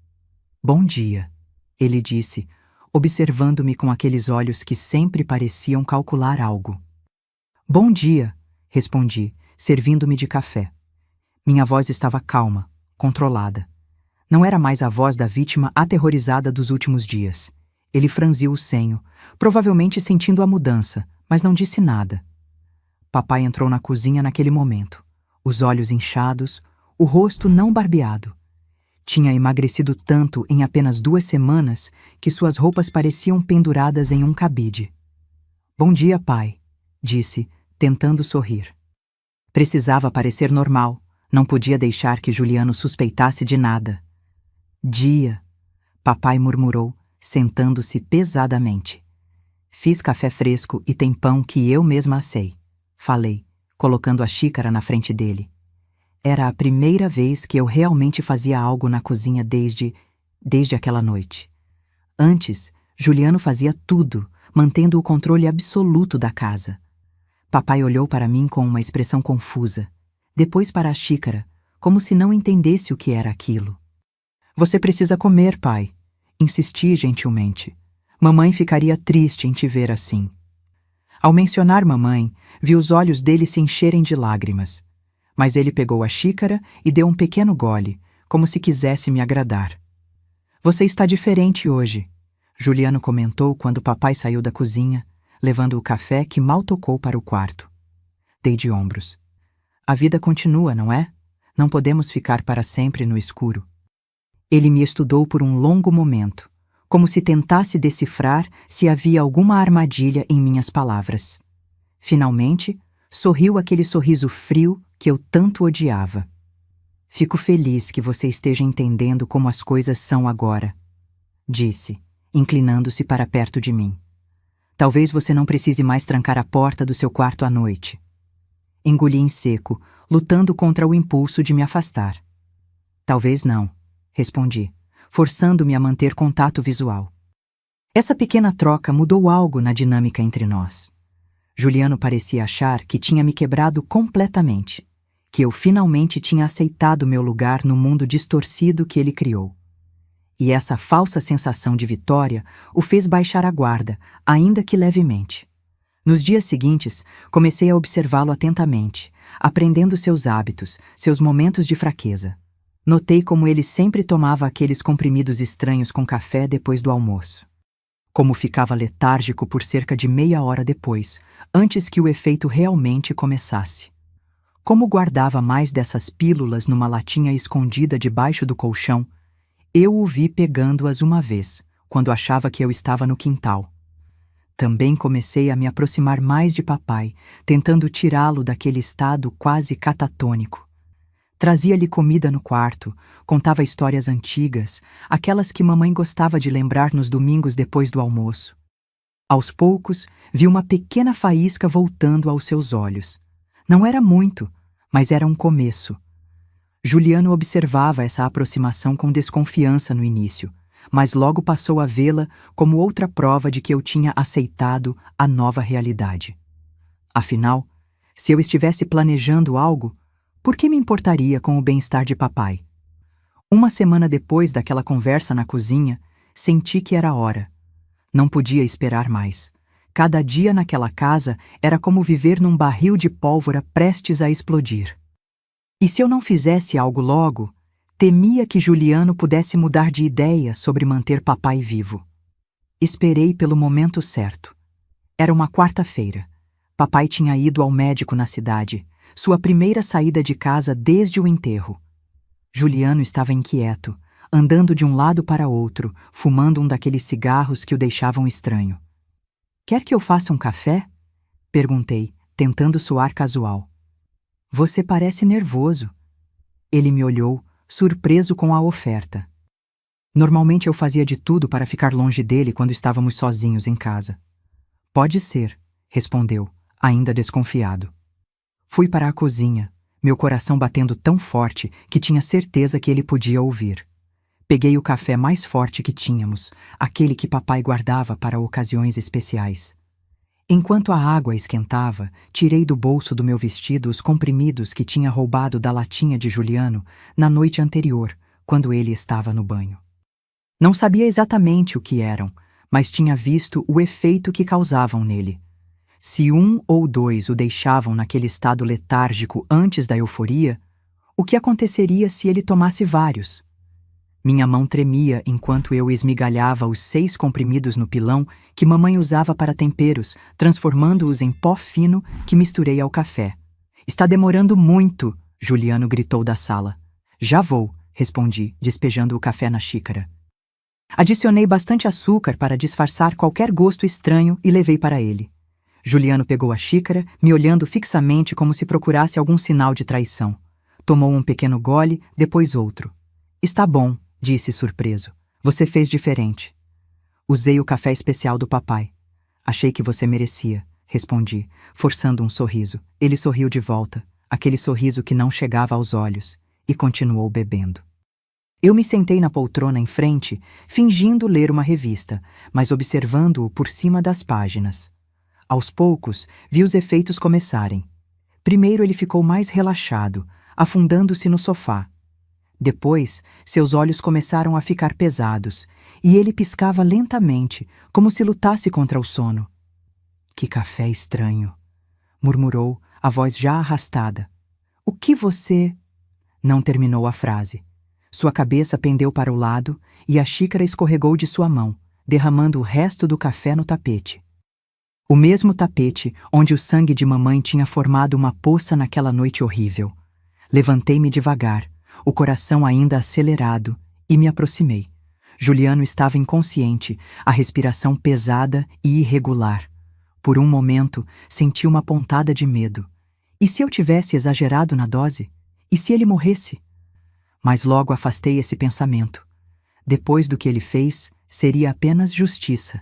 "Bom dia", ele disse, observando-me com aqueles olhos que sempre pareciam calcular algo. "Bom dia", respondi, servindo-me de café. Minha voz estava calma, controlada. Não era mais a voz da vítima aterrorizada dos últimos dias. Ele franziu o senho, provavelmente sentindo a mudança, mas não disse nada. Papai entrou na cozinha naquele momento, os olhos inchados, o rosto não barbeado. Tinha emagrecido tanto em apenas 2 semanas que suas roupas pareciam penduradas em um cabide. "Bom dia, pai", disse, tentando sorrir. Precisava parecer normal, não podia deixar que Juliano suspeitasse de nada. Dia, papai murmurou, sentando-se pesadamente. Fiz café fresco e tem pão que eu mesma assei, falei, colocando a xícara na frente dele. Era a primeira vez que eu realmente fazia algo na cozinha desde aquela noite. Antes, Juliano fazia tudo, mantendo o controle absoluto da casa. Papai olhou para mim com uma expressão confusa, depois para a xícara, como se não entendesse o que era aquilo. Você precisa comer, pai, insisti gentilmente. Mamãe ficaria triste em te ver assim. Ao mencionar mamãe, vi os olhos dele se encherem de lágrimas. Mas ele pegou a xícara e deu um pequeno gole, como se quisesse me agradar. Você está diferente hoje, Juliano comentou quando papai saiu da cozinha, levando o café que mal tocou para o quarto. Dei de ombros. A vida continua, não é? Não podemos ficar para sempre no escuro. Ele me estudou por um longo momento, como se tentasse decifrar se havia alguma armadilha em minhas palavras. Finalmente, sorriu aquele sorriso frio que eu tanto odiava. Fico feliz que você esteja entendendo como as coisas são agora, disse, inclinando-se para perto de mim. Talvez você não precise mais trancar a porta do seu quarto à noite. Engoli em seco, lutando contra o impulso de me afastar. Talvez não, respondi, forçando-me a manter contato visual. Essa pequena troca mudou algo na dinâmica entre nós. Juliano parecia achar que tinha me quebrado completamente, que eu finalmente tinha aceitado meu lugar no mundo distorcido que ele criou. E essa falsa sensação de vitória o fez baixar a guarda, ainda que levemente. Nos dias seguintes, comecei a observá-lo atentamente, aprendendo seus hábitos, seus momentos de fraqueza. Notei como ele sempre tomava aqueles comprimidos estranhos com café depois do almoço. Como ficava letárgico por cerca de meia hora depois, antes que o efeito realmente começasse. Como guardava mais dessas pílulas numa latinha escondida debaixo do colchão, eu o vi pegando-as uma vez, quando achava que eu estava no quintal. Também comecei a me aproximar mais de papai, tentando tirá-lo daquele estado quase catatônico. Trazia-lhe comida no quarto, contava histórias antigas, aquelas que mamãe gostava de lembrar nos domingos depois do almoço. Aos poucos, vi uma pequena faísca voltando aos seus olhos. Não era muito, mas era um começo. Juliano observava essa aproximação com desconfiança no início, mas logo passou a vê-la como outra prova de que eu tinha aceitado a nova realidade. Afinal, se eu estivesse planejando algo, por que me importaria com o bem-estar de papai? Uma semana depois daquela conversa na cozinha, senti que era hora. Não podia esperar mais. Cada dia naquela casa era como viver num barril de pólvora prestes a explodir. E se eu não fizesse algo logo, temia que Juliano pudesse mudar de ideia sobre manter papai vivo. Esperei pelo momento certo. Era uma quarta-feira. Papai tinha ido ao médico na cidade, sua primeira saída de casa desde o enterro. Juliano estava inquieto, andando de um lado para outro, fumando um daqueles cigarros que o deixavam estranho. Quer que eu faça um café? Perguntei, tentando soar casual. Você parece nervoso. Ele me olhou, surpreso com a oferta. Normalmente eu fazia de tudo para ficar longe dele quando estávamos sozinhos em casa. Pode ser, respondeu, ainda desconfiado. Fui para a cozinha, meu coração batendo tão forte que tinha certeza que ele podia ouvir. Peguei o café mais forte que tínhamos, aquele que papai guardava para ocasiões especiais. Enquanto a água esquentava, tirei do bolso do meu vestido os comprimidos que tinha roubado da latinha de Juliano na noite anterior, quando ele estava no banho. Não sabia exatamente o que eram, mas tinha visto o efeito que causavam nele. Se um ou dois o deixavam naquele estado letárgico antes da euforia, o que aconteceria se ele tomasse vários? Minha mão tremia enquanto eu esmigalhava os 6 comprimidos no pilão que mamãe usava para temperos, transformando-os em pó fino que misturei ao café. Está demorando muito, Juliano gritou da sala. Já vou, respondi, despejando o café na xícara. Adicionei bastante açúcar para disfarçar qualquer gosto estranho e levei para ele. Juliano pegou a xícara, me olhando fixamente como se procurasse algum sinal de traição. Tomou um pequeno gole, depois outro. Está bom, disse surpreso. Você fez diferente. Usei o café especial do papai. Achei que você merecia, respondi, forçando um sorriso. Ele sorriu de volta, aquele sorriso que não chegava aos olhos, e continuou bebendo. Eu me sentei na poltrona em frente, fingindo ler uma revista, mas observando-o por cima das páginas. Aos poucos, vi os efeitos começarem. Primeiro ele ficou mais relaxado, afundando-se no sofá. Depois, seus olhos começaram a ficar pesados, e ele piscava lentamente, como se lutasse contra o sono. Que café estranho, murmurou, a voz já arrastada. O que você... Não terminou a frase. Sua cabeça pendeu para o lado e a xícara escorregou de sua mão, derramando o resto do café no tapete. O mesmo tapete onde o sangue de mamãe tinha formado uma poça naquela noite horrível. Levantei-me devagar, o coração ainda acelerado, e me aproximei. Juliano estava inconsciente, a respiração pesada e irregular. Por um momento, senti uma pontada de medo. E se eu tivesse exagerado na dose? E se ele morresse? Mas logo afastei esse pensamento. Depois do que ele fez, seria apenas justiça.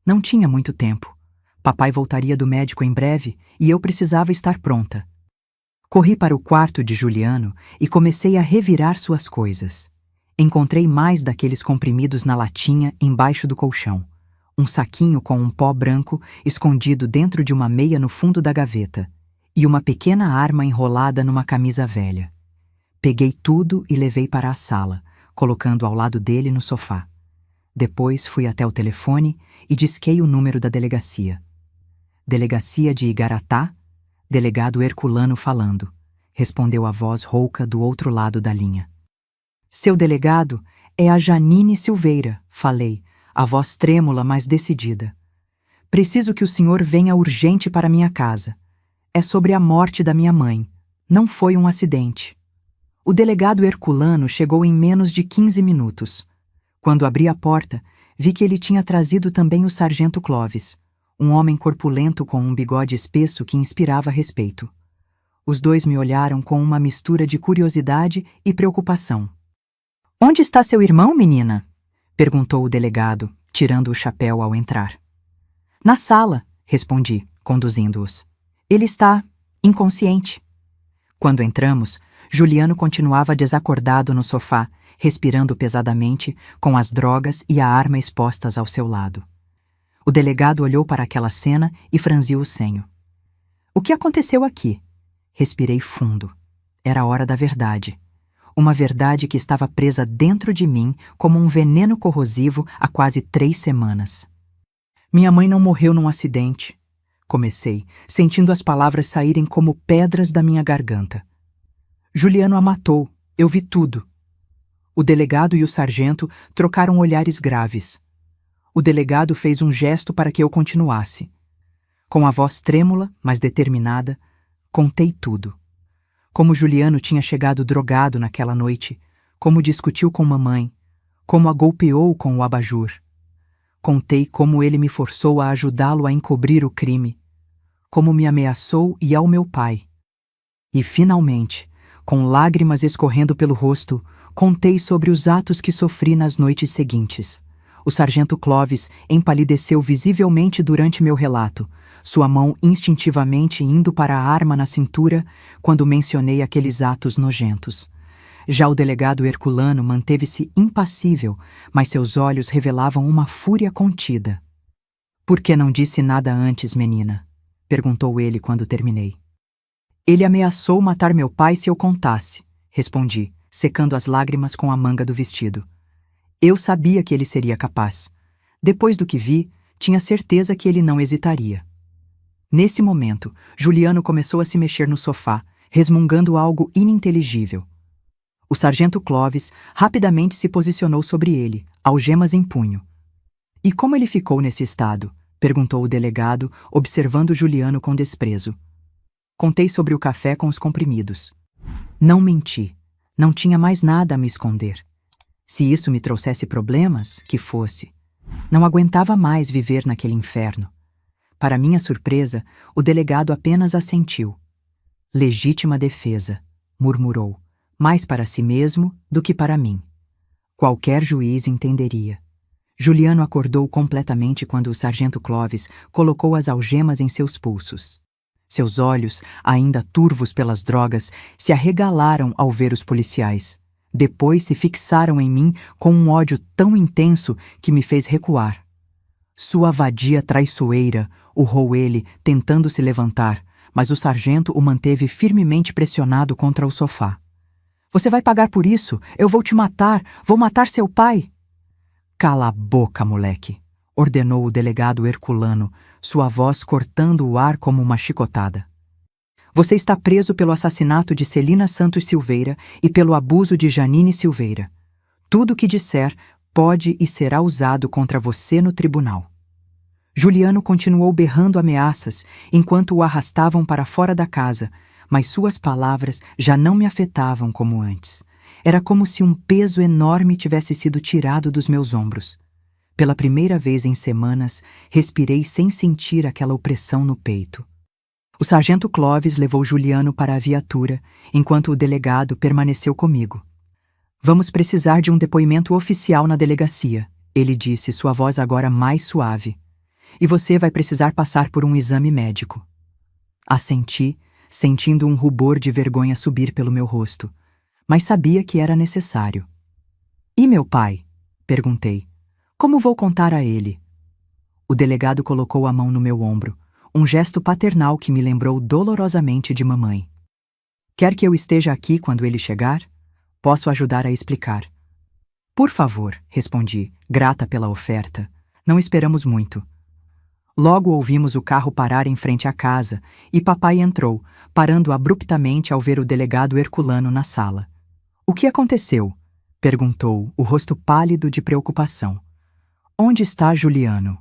Não tinha muito tempo. Papai voltaria do médico em breve e eu precisava estar pronta. Corri para o quarto de Juliano e comecei a revirar suas coisas. Encontrei mais daqueles comprimidos na latinha embaixo do colchão. Um saquinho com um pó branco escondido dentro de uma meia no fundo da gaveta e uma pequena arma enrolada numa camisa velha. Peguei tudo e levei para a sala, colocando ao lado dele no sofá. Depois fui até o telefone e disquei o número da delegacia. Delegacia de Igaratá, delegado Herculano falando, respondeu a voz rouca do outro lado da linha. Seu delegado é a Janine Silveira, falei, a voz trêmula, mas decidida. Preciso que o senhor venha urgente para minha casa. É sobre a morte da minha mãe. Não foi um acidente. O delegado Herculano chegou em menos de 15 minutos. Quando abri a porta, vi que ele tinha trazido também o sargento Clovis, um homem corpulento com um bigode espesso que inspirava respeito. Os dois me olharam com uma mistura de curiosidade e preocupação. Onde está seu irmão, menina? Perguntou o delegado, tirando o chapéu ao entrar. Na sala, respondi, conduzindo-os. Ele está inconsciente. Quando entramos, Juliano continuava desacordado no sofá, respirando pesadamente, com as drogas e a arma expostas ao seu lado. O delegado olhou para aquela cena e franziu o senho. O que aconteceu aqui? Respirei fundo. Era a hora da verdade. Uma verdade que estava presa dentro de mim como um veneno corrosivo há quase 3 semanas. Minha mãe não morreu num acidente. Comecei, sentindo as palavras saírem como pedras da minha garganta. Juliano a matou, eu vi tudo. O delegado e o sargento trocaram olhares graves. O delegado fez um gesto para que eu continuasse. Com a voz trêmula, mas determinada, contei tudo. Como Juliano tinha chegado drogado naquela noite, como discutiu com mamãe, como a golpeou com o abajur. Contei como ele me forçou a ajudá-lo a encobrir o crime, como me ameaçou e ao meu pai. E, finalmente, com lágrimas escorrendo pelo rosto, contei sobre os atos que sofri nas noites seguintes. O sargento Clovis empalideceu visivelmente durante meu relato, sua mão instintivamente indo para a arma na cintura quando mencionei aqueles atos nojentos. Já o delegado Herculano manteve-se impassível, mas seus olhos revelavam uma fúria contida. Por que não disse nada antes, menina? Perguntou ele quando terminei. Ele ameaçou matar meu pai se eu contasse, respondi, secando as lágrimas com a manga do vestido. Eu sabia que ele seria capaz. Depois do que vi, tinha certeza que ele não hesitaria. Nesse momento, Juliano começou a se mexer no sofá, resmungando algo ininteligível. O sargento Clovis rapidamente se posicionou sobre ele, algemas em punho. E como ele ficou nesse estado? Perguntou o delegado, observando Juliano com desprezo. Contei sobre o café com os comprimidos. Não menti. Não tinha mais nada a me esconder. Se isso me trouxesse problemas, que fosse. Não aguentava mais viver naquele inferno. Para minha surpresa, o delegado apenas assentiu. Legítima defesa, murmurou, mais para si mesmo do que para mim. Qualquer juiz entenderia. Juliano acordou completamente quando o sargento Clovis colocou as algemas em seus pulsos. Seus olhos, ainda turvos pelas drogas, se arregalaram ao ver os policiais. Depois se fixaram em mim com um ódio tão intenso que me fez recuar. Sua vadia traiçoeira, urrou ele, tentando se levantar, mas o sargento o manteve firmemente pressionado contra o sofá. Você vai pagar por isso! Eu vou te matar! Vou matar seu pai! Cala a boca, moleque! Ordenou o delegado Herculano, sua voz cortando o ar como uma chicotada. Você está preso pelo assassinato de Celina Santos Silveira e pelo abuso de Janine Silveira. Tudo o que disser pode e será usado contra você no tribunal. Juliano continuou berrando ameaças enquanto o arrastavam para fora da casa, mas suas palavras já não me afetavam como antes. Era como se um peso enorme tivesse sido tirado dos meus ombros. Pela primeira vez em semanas, respirei sem sentir aquela opressão no peito. O sargento Clovis levou Juliano para a viatura, enquanto o delegado permaneceu comigo. Vamos precisar de um depoimento oficial na delegacia, ele disse, sua voz agora mais suave. E você vai precisar passar por um exame médico. Assenti, sentindo um rubor de vergonha subir pelo meu rosto, mas sabia que era necessário. E meu pai? Perguntei. Como vou contar a ele? O delegado colocou a mão no meu ombro, um gesto paternal que me lembrou dolorosamente de mamãe. Quer que eu esteja aqui quando ele chegar? Posso ajudar a explicar. Por favor, respondi, grata pela oferta. Não esperamos muito. Logo ouvimos o carro parar em frente à casa e papai entrou, parando abruptamente ao ver o delegado Herculano na sala. O que aconteceu? Perguntou, o rosto pálido de preocupação. Onde está Juliano?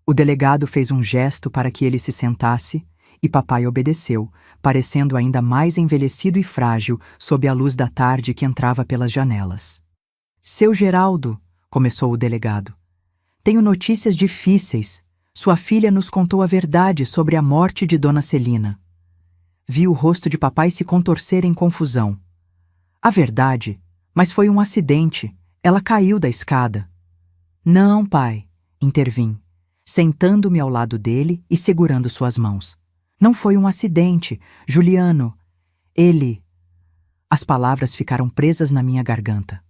O delegado fez um gesto para que ele se sentasse e papai obedeceu, parecendo ainda mais envelhecido e frágil sob a luz da tarde que entrava pelas janelas. Seu Geraldo, começou o delegado. Tenho notícias difíceis. Sua filha nos contou a verdade sobre a morte de Dona Celina. Vi o rosto de papai se contorcer em confusão. A verdade, mas foi um acidente. Ela caiu da escada. Não, pai, intervim, sentando-me ao lado dele e segurando suas mãos. Não foi um acidente, Juliano. Ele... As palavras ficaram presas na minha garganta.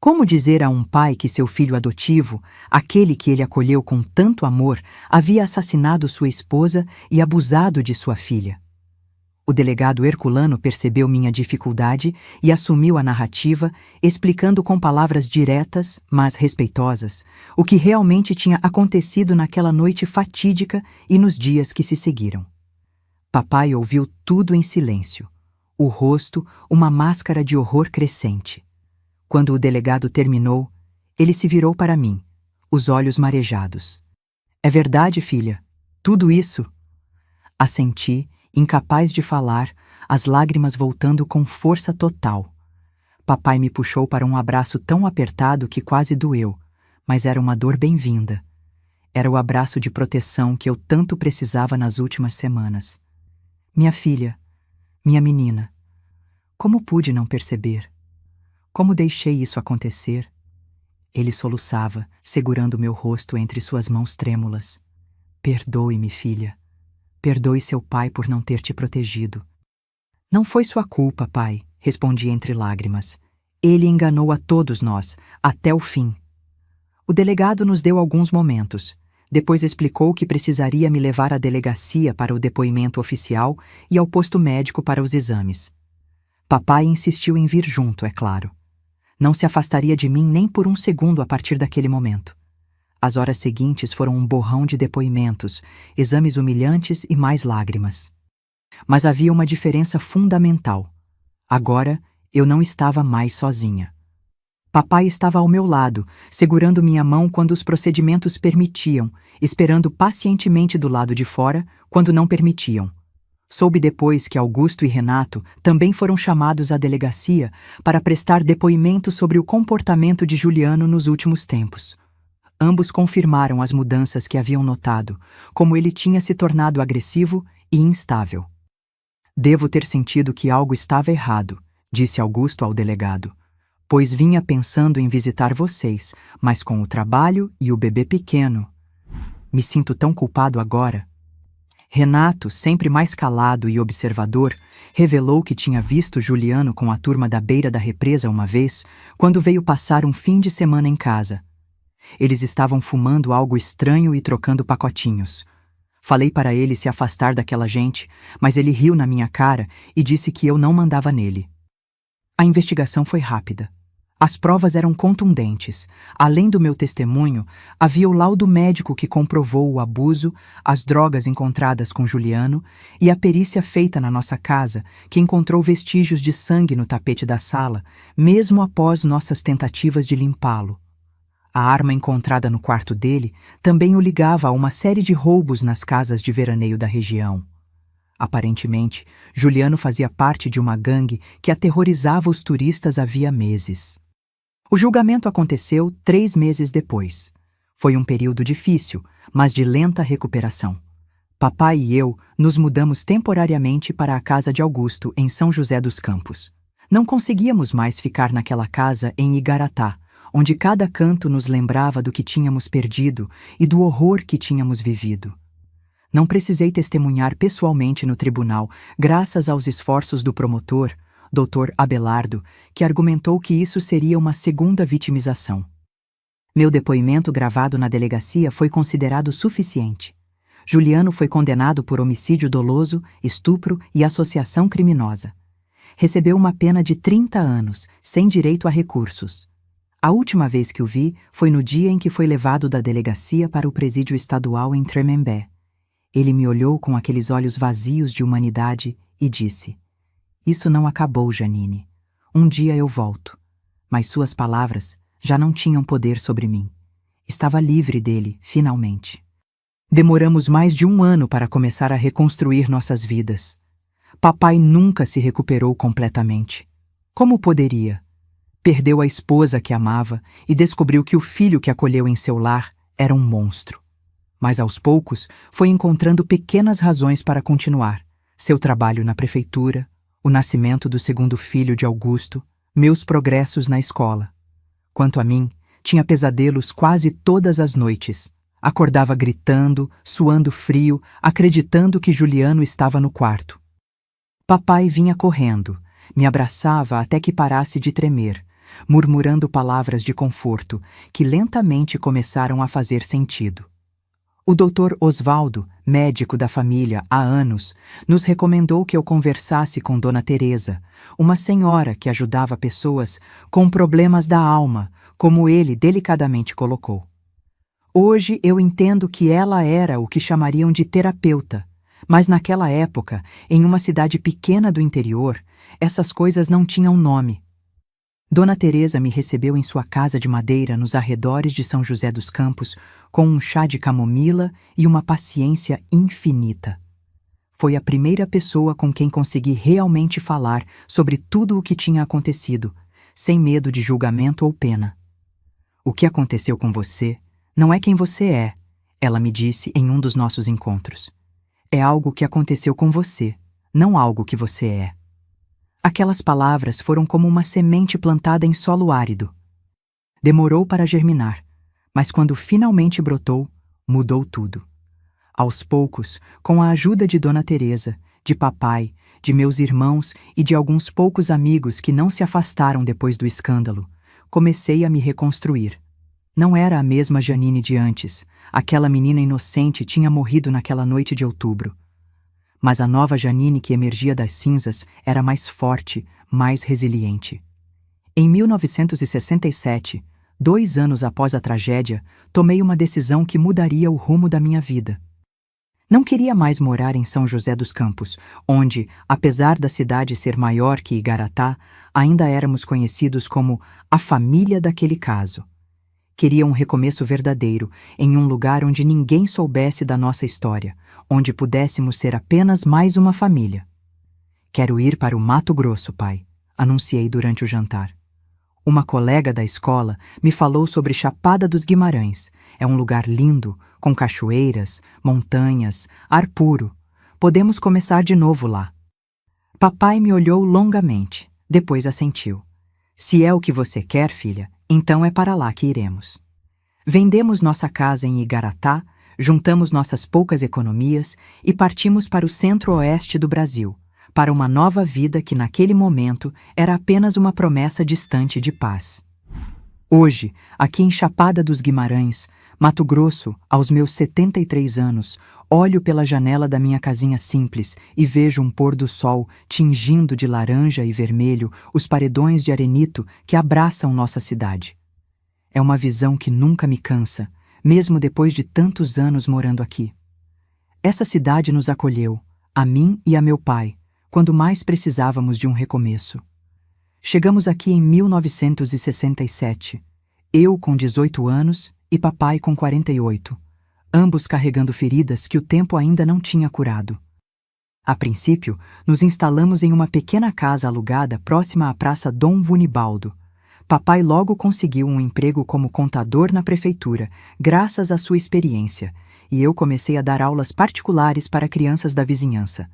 Como dizer a um pai que seu filho adotivo, aquele que ele acolheu com tanto amor, havia assassinado sua esposa e abusado de sua filha? O delegado Herculano percebeu minha dificuldade e assumiu a narrativa, explicando com palavras diretas, mas respeitosas, o que realmente tinha acontecido naquela noite fatídica e nos dias que se seguiram. Papai ouviu tudo em silêncio, o rosto uma máscara de horror crescente. Quando o delegado terminou, ele se virou para mim, os olhos marejados. É verdade, filha? Tudo isso? Assenti, incapaz de falar, as lágrimas voltando com força total. Papai me puxou para um abraço tão apertado que quase doeu, mas era uma dor bem-vinda. Era o abraço de proteção que eu tanto precisava nas últimas semanas. Minha filha, minha menina, como pude não perceber? Como deixei isso acontecer? Ele soluçava, segurando meu rosto entre suas mãos trêmulas. Perdoe-me, filha. Perdoe seu pai por não ter te protegido. Não foi sua culpa, pai, respondi entre lágrimas. Ele enganou a todos nós, até o fim. O delegado nos deu alguns momentos. Depois explicou que precisaria me levar à delegacia para o depoimento oficial e ao posto médico para os exames. Papai insistiu em vir junto, é claro. Não se afastaria de mim nem por um segundo a partir daquele momento. As horas seguintes foram um borrão de depoimentos, exames humilhantes e mais lágrimas. Mas havia uma diferença fundamental. Agora, eu não estava mais sozinha. Papai estava ao meu lado, segurando minha mão quando os procedimentos permitiam, esperando pacientemente do lado de fora quando não permitiam. Soube depois que Augusto e Renato também foram chamados à delegacia para prestar depoimento sobre o comportamento de Juliano nos últimos tempos. Ambos confirmaram as mudanças que haviam notado, como ele tinha se tornado agressivo e instável. Devo ter sentido que algo estava errado, disse Augusto ao delegado. pois vinha pensando em visitar vocês, mas com o trabalho e o bebê pequeno. Me sinto tão culpado agora. Renato, sempre mais calado e observador, revelou que tinha visto Juliano com a turma da beira da represa uma vez, quando veio passar um fim de semana em casa. Eles estavam fumando algo estranho e trocando pacotinhos. Falei para ele se afastar daquela gente, mas ele riu na minha cara e disse que eu não mandava nele. A investigação foi rápida. As provas eram contundentes. Além do meu testemunho, havia o laudo médico que comprovou o abuso, as drogas encontradas com Juliano e a perícia feita na nossa casa, que encontrou vestígios de sangue no tapete da sala, mesmo após nossas tentativas de limpá-lo. A arma encontrada no quarto dele também o ligava a uma série de roubos nas casas de veraneio da região. Aparentemente, Juliano fazia parte de uma gangue que aterrorizava os turistas havia meses. O julgamento aconteceu 3 meses depois. Foi um período difícil, mas de lenta recuperação. Papai e eu nos mudamos temporariamente para a casa de Augusto, em São José dos Campos. Não conseguíamos mais ficar naquela casa em Igaratá, onde cada canto nos lembrava do que tínhamos perdido e do horror que tínhamos vivido. Não precisei testemunhar pessoalmente no tribunal, graças aos esforços do promotor, Dr. Abelardo, que argumentou que isso seria uma segunda vitimização. Meu depoimento gravado na delegacia foi considerado suficiente. Juliano foi condenado por homicídio doloso, estupro e associação criminosa. Recebeu uma pena de 30 anos, sem direito a recursos. A última vez que o vi foi no dia em que foi levado da delegacia para o presídio estadual em Tremembé. Ele me olhou com aqueles olhos vazios de humanidade e disse: "Isso não acabou, Janine. Um dia eu volto." Mas suas palavras já não tinham poder sobre mim. Estava livre dele, finalmente. Demoramos mais de 1 ano para começar a reconstruir nossas vidas. Papai nunca se recuperou completamente. Como poderia? Perdeu a esposa que amava e descobriu que o filho que acolheu em seu lar era um monstro. Mas aos poucos foi encontrando pequenas razões para continuar. Seu trabalho na prefeitura, o nascimento do segundo filho de Augusto, meus progressos na escola. Quanto a mim, tinha pesadelos quase todas as noites. Acordava gritando, suando frio, acreditando que Juliano estava no quarto. Papai vinha correndo, me abraçava até que parasse de tremer, murmurando palavras de conforto que lentamente começaram a fazer sentido. O Dr. Osvaldo, médico da família há anos, nos recomendou que eu conversasse com Dona Teresa, uma senhora que ajudava pessoas com problemas da alma, como ele delicadamente colocou. Hoje eu entendo que ela era o que chamariam de terapeuta, mas naquela época, em uma cidade pequena do interior, essas coisas não tinham nome. Dona Teresa me recebeu em sua casa de madeira nos arredores de São José dos Campos com um chá de camomila e uma paciência infinita. Foi a primeira pessoa com quem consegui realmente falar sobre tudo o que tinha acontecido, sem medo de julgamento ou pena. "O que aconteceu com você não é quem você é", ela me disse em um dos nossos encontros. "É algo que aconteceu com você, não algo que você é." Aquelas palavras foram como uma semente plantada em solo árido. Demorou para germinar, mas quando finalmente brotou, mudou tudo. Aos poucos, com a ajuda de Dona Teresa, de papai, de meus irmãos e de alguns poucos amigos que não se afastaram depois do escândalo, comecei a me reconstruir. Não era a mesma Janine de antes. Aquela menina inocente tinha morrido naquela noite de outubro. Mas a nova Janine que emergia das cinzas era mais forte, mais resiliente. Em 1967, 2 anos após a tragédia, tomei uma decisão que mudaria o rumo da minha vida. Não queria mais morar em São José dos Campos, onde, apesar da cidade ser maior que Igaratá, ainda éramos conhecidos como a família daquele caso. Queria um recomeço verdadeiro, em um lugar onde ninguém soubesse da nossa história, onde pudéssemos ser apenas mais uma família. "Quero ir para o Mato Grosso, pai", anunciei durante o jantar. Uma colega da escola me falou sobre Chapada dos Guimarães. É um lugar lindo, com cachoeiras, montanhas, ar puro. Podemos começar de novo lá. Papai me olhou longamente, depois assentiu. Se é o que você quer, filha, então é para lá que iremos. Vendemos nossa casa em Igaratá, juntamos nossas poucas economias e partimos para o centro-oeste do Brasil, para uma nova vida que naquele momento era apenas uma promessa distante de paz. Hoje, aqui em Chapada dos Guimarães, Mato Grosso, aos meus 73 anos, olho pela janela da minha casinha simples e vejo um pôr do sol tingindo de laranja e vermelho os paredões de arenito que abraçam nossa cidade. É uma visão que nunca me cansa, mesmo depois de tantos anos morando aqui. Essa cidade nos acolheu, a mim e a meu pai, quando mais precisávamos de um recomeço. Chegamos aqui em 1967, eu com 18 anos e papai com 48, ambos carregando feridas que o tempo ainda não tinha curado. A princípio, nos instalamos em uma pequena casa alugada próxima à Praça Dom Vunibaldo. Papai logo conseguiu um emprego como contador na prefeitura, graças à sua experiência, e eu comecei a dar aulas particulares para crianças da vizinhança.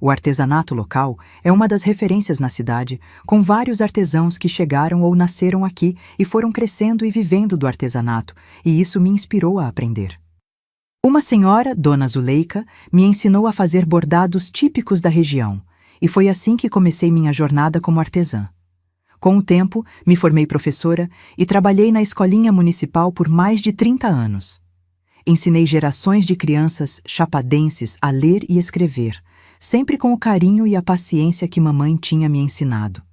O artesanato local é uma das referências na cidade, com vários artesãos que chegaram ou nasceram aqui e foram crescendo e vivendo do artesanato, e isso me inspirou a aprender. Uma senhora, Dona Zuleika, me ensinou a fazer bordados típicos da região, e foi assim que comecei minha jornada como artesã. Com o tempo, me formei professora e trabalhei na escolinha municipal por mais de 30 anos. Ensinei gerações de crianças chapadenses a ler e escrever, sempre com o carinho e a paciência que mamãe tinha me ensinado.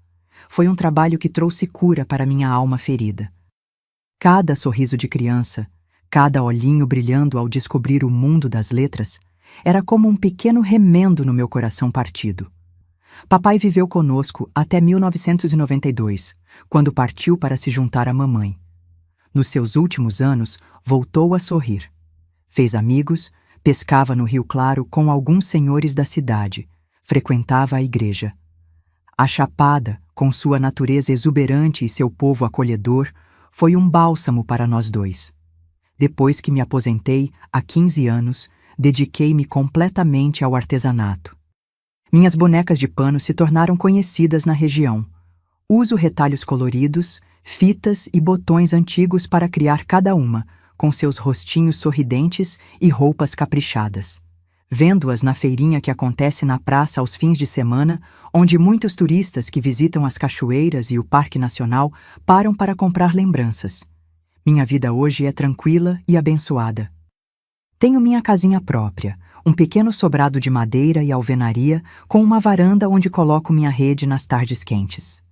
Foi um trabalho que trouxe cura para minha alma ferida. Cada sorriso de criança, cada olhinho brilhando ao descobrir o mundo das letras, era como um pequeno remendo no meu coração partido. Papai viveu conosco até 1992, quando partiu para se juntar à mamãe. Nos seus últimos anos, voltou a sorrir. Fez amigos, pescava no Rio Claro com alguns senhores da cidade, frequentava a igreja. A Chapada, com sua natureza exuberante e seu povo acolhedor, foi um bálsamo para nós dois. Depois que me aposentei, há 15 anos, dediquei-me completamente ao artesanato. Minhas bonecas de pano se tornaram conhecidas na região. Uso retalhos coloridos, fitas e botões antigos para criar cada uma, com seus rostinhos sorridentes e roupas caprichadas. Vendo-as na feirinha que acontece na praça aos fins de semana, onde muitos turistas que visitam as cachoeiras e o Parque Nacional param para comprar lembranças. Minha vida hoje é tranquila e abençoada. Tenho minha casinha própria, um pequeno sobrado de madeira e alvenaria com uma varanda onde coloco minha rede nas tardes quentes.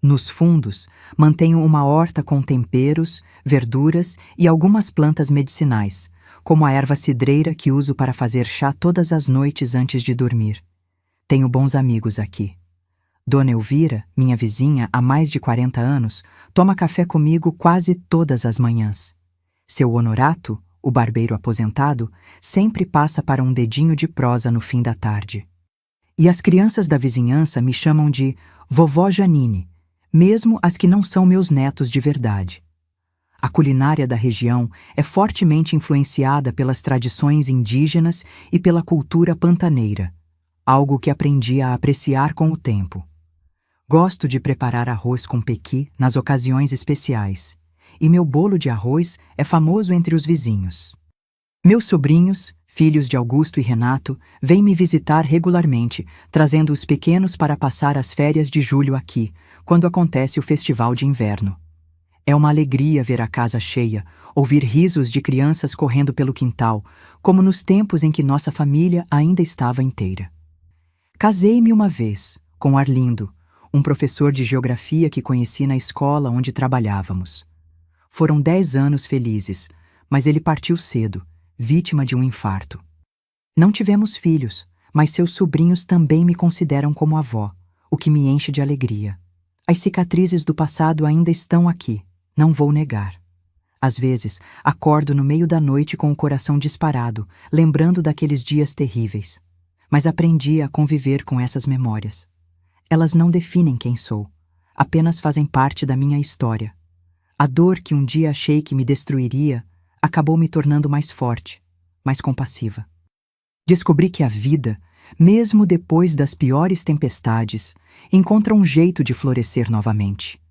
Nos fundos, mantenho uma horta com temperos, verduras e algumas plantas medicinais, como a erva cidreira que uso para fazer chá todas as noites antes de dormir. Tenho bons amigos aqui. Dona Elvira, minha vizinha há mais de 40 anos, toma café comigo quase todas as manhãs. Seu Honorato, o barbeiro aposentado, sempre passa para um dedinho de prosa no fim da tarde. E as crianças da vizinhança me chamam de Vovó Janine, mesmo as que não são meus netos de verdade. A culinária da região é fortemente influenciada pelas tradições indígenas e pela cultura pantaneira, algo que aprendi a apreciar com o tempo. Gosto de preparar arroz com pequi nas ocasiões especiais, e meu bolo de arroz é famoso entre os vizinhos. Meus sobrinhos, filhos de Augusto e Renato, vêm me visitar regularmente, trazendo os pequenos para passar as férias de julho aqui, quando acontece o festival de inverno. É uma alegria ver a casa cheia, ouvir risos de crianças correndo pelo quintal, como nos tempos em que nossa família ainda estava inteira. Casei-me uma vez, com Arlindo, um professor de geografia que conheci na escola onde trabalhávamos. Foram 10 anos felizes, mas ele partiu cedo, vítima de um infarto. Não tivemos filhos, mas seus sobrinhos também me consideram como avó, o que me enche de alegria. As cicatrizes do passado ainda estão aqui, não vou negar. Às vezes, acordo no meio da noite com o coração disparado, lembrando daqueles dias terríveis. Mas aprendi a conviver com essas memórias. Elas não definem quem sou, apenas fazem parte da minha história. A dor que um dia achei que me destruiria acabou me tornando mais forte, mais compassiva. Descobri que a vida, mesmo depois das piores tempestades, encontra um jeito de florescer novamente.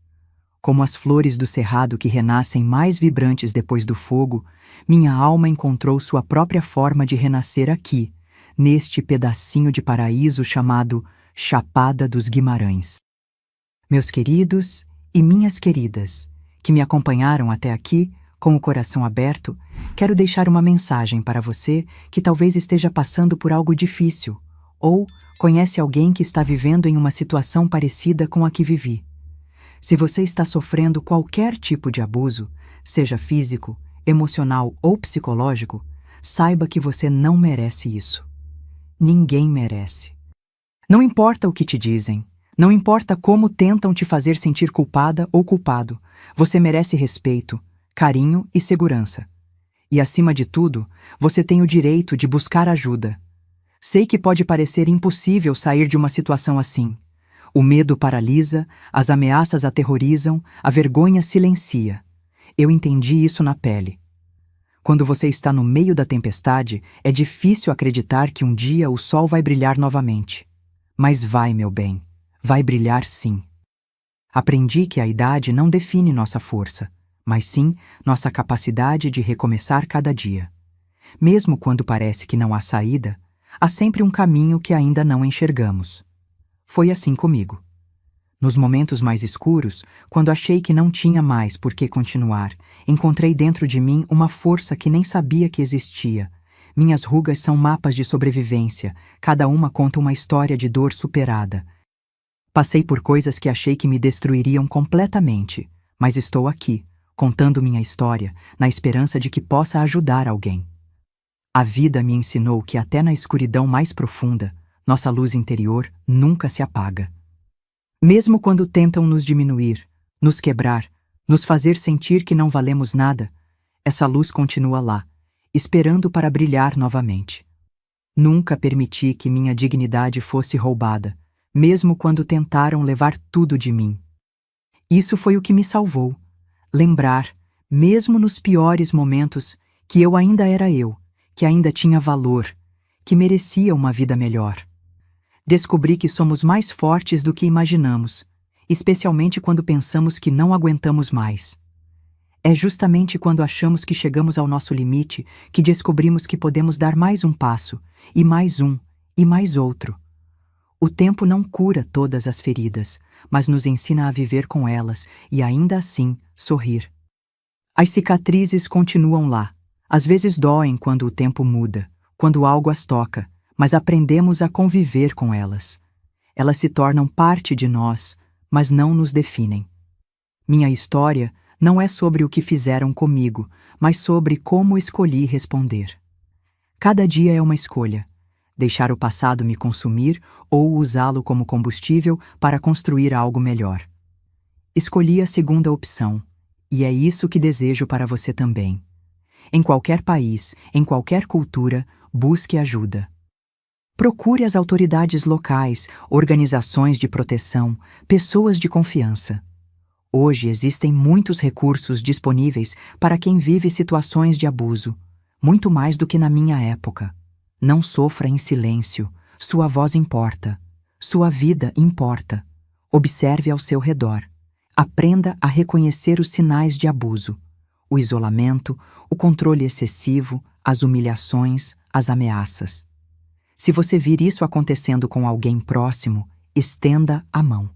Como as flores do cerrado que renascem mais vibrantes depois do fogo, minha alma encontrou sua própria forma de renascer aqui, neste pedacinho de paraíso chamado Chapada dos Guimarães. Meus queridos e minhas queridas, que me acompanharam até aqui, com o coração aberto, quero deixar uma mensagem para você que talvez esteja passando por algo difícil, ou conhece alguém que está vivendo em uma situação parecida com a que vivi. Se você está sofrendo qualquer tipo de abuso, seja físico, emocional ou psicológico, saiba que você não merece isso. Ninguém merece. Não importa o que te dizem, não importa como tentam te fazer sentir culpada ou culpado, você merece respeito, carinho e segurança. E, acima de tudo, você tem o direito de buscar ajuda. Sei que pode parecer impossível sair de uma situação assim. O medo paralisa, as ameaças aterrorizam, a vergonha silencia. Eu entendi isso na pele. Quando você está no meio da tempestade, é difícil acreditar que um dia o sol vai brilhar novamente. Mas vai, meu bem, vai brilhar sim. Aprendi que a idade não define nossa força, mas sim nossa capacidade de recomeçar cada dia. Mesmo quando parece que não há saída, há sempre um caminho que ainda não enxergamos. Foi assim comigo. Nos momentos mais escuros, quando achei que não tinha mais por que continuar, encontrei dentro de mim uma força que nem sabia que existia. Minhas rugas são mapas de sobrevivência, cada uma conta uma história de dor superada. Passei por coisas que achei que me destruiriam completamente, mas estou aqui, contando minha história, na esperança de que possa ajudar alguém. A vida me ensinou que até na escuridão mais profunda, nossa luz interior nunca se apaga. Mesmo quando tentam nos diminuir, nos quebrar, nos fazer sentir que não valemos nada, essa luz continua lá, esperando para brilhar novamente. Nunca permiti que minha dignidade fosse roubada, mesmo quando tentaram levar tudo de mim. Isso foi o que me salvou. Lembrar, mesmo nos piores momentos, que eu ainda era eu, que ainda tinha valor, que merecia uma vida melhor. Descobri que somos mais fortes do que imaginamos, especialmente quando pensamos que não aguentamos mais. É justamente quando achamos que chegamos ao nosso limite que descobrimos que podemos dar mais um passo, e mais um, e mais outro. O tempo não cura todas as feridas, mas nos ensina a viver com elas e ainda assim sorrir. As cicatrizes continuam lá. Às vezes doem quando o tempo muda, quando algo as toca, mas aprendemos a conviver com elas. Elas se tornam parte de nós, mas não nos definem. Minha história não é sobre o que fizeram comigo, mas sobre como escolhi responder. Cada dia é uma escolha: deixar o passado me consumir ou usá-lo como combustível para construir algo melhor. Escolhi a segunda opção, e é isso que desejo para você também. Em qualquer país, em qualquer cultura, busque ajuda. Procure as autoridades locais, organizações de proteção, pessoas de confiança. Hoje existem muitos recursos disponíveis para quem vive situações de abuso, muito mais do que na minha época. Não sofra em silêncio, sua voz importa, sua vida importa. Observe ao seu redor. Aprenda a reconhecer os sinais de abuso, o isolamento, o controle excessivo, as humilhações, as ameaças. Se você vir isso acontecendo com alguém próximo, estenda a mão.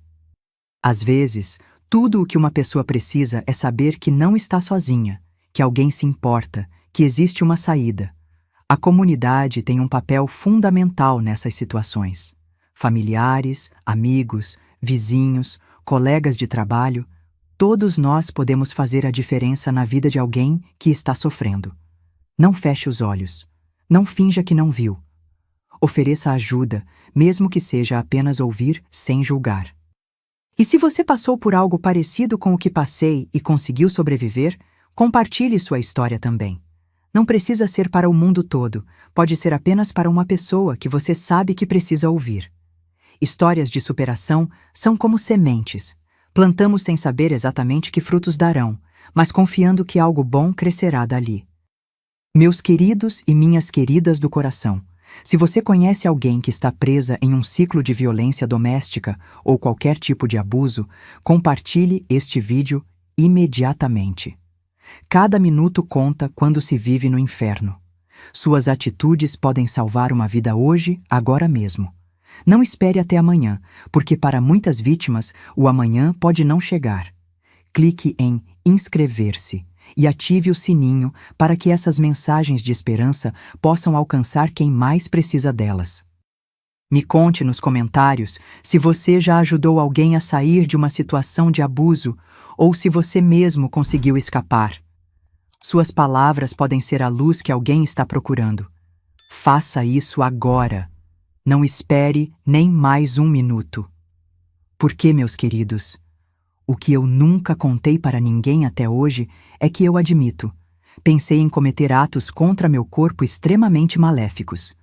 Às vezes, tudo o que uma pessoa precisa é saber que não está sozinha, que alguém se importa, que existe uma saída. A comunidade tem um papel fundamental nessas situações. Familiares, amigos, vizinhos, colegas de trabalho, todos nós podemos fazer a diferença na vida de alguém que está sofrendo. Não feche os olhos. Não finja que não viu. Ofereça ajuda, mesmo que seja apenas ouvir sem julgar. E se você passou por algo parecido com o que passei e conseguiu sobreviver, compartilhe sua história também. Não precisa ser para o mundo todo, pode ser apenas para uma pessoa que você sabe que precisa ouvir. Histórias de superação são como sementes. Plantamos sem saber exatamente que frutos darão, mas confiando que algo bom crescerá dali. Meus queridos e minhas queridas do coração, Se você conhece alguém que está presa em um ciclo de violência doméstica ou qualquer tipo de abuso, compartilhe este vídeo imediatamente. Cada minuto conta quando se vive no inferno. Suas atitudes podem salvar uma vida hoje, agora mesmo. Não espere até amanhã, porque para muitas vítimas, o amanhã pode não chegar. Clique em inscrever-se e ative o sininho para que essas mensagens de esperança possam alcançar quem mais precisa delas. Me conte nos comentários se você já ajudou alguém a sair de uma situação de abuso ou se você mesmo conseguiu escapar. Suas palavras podem ser a luz que alguém está procurando. Faça isso agora. Não espere nem mais um minuto. Porque, meus queridos, o que eu nunca contei para ninguém até hoje é que eu admito. Pensei em cometer atos contra meu corpo extremamente maléficos.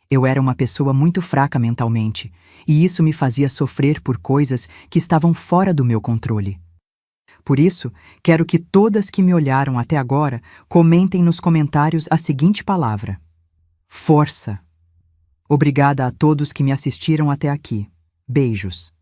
Eu era uma pessoa muito fraca mentalmente, e isso me fazia sofrer por coisas que estavam fora do meu controle. Por isso, quero que todas que me olharam até agora comentem nos comentários a seguinte palavra: força. Obrigada a todos que me assistiram até aqui. Beijos.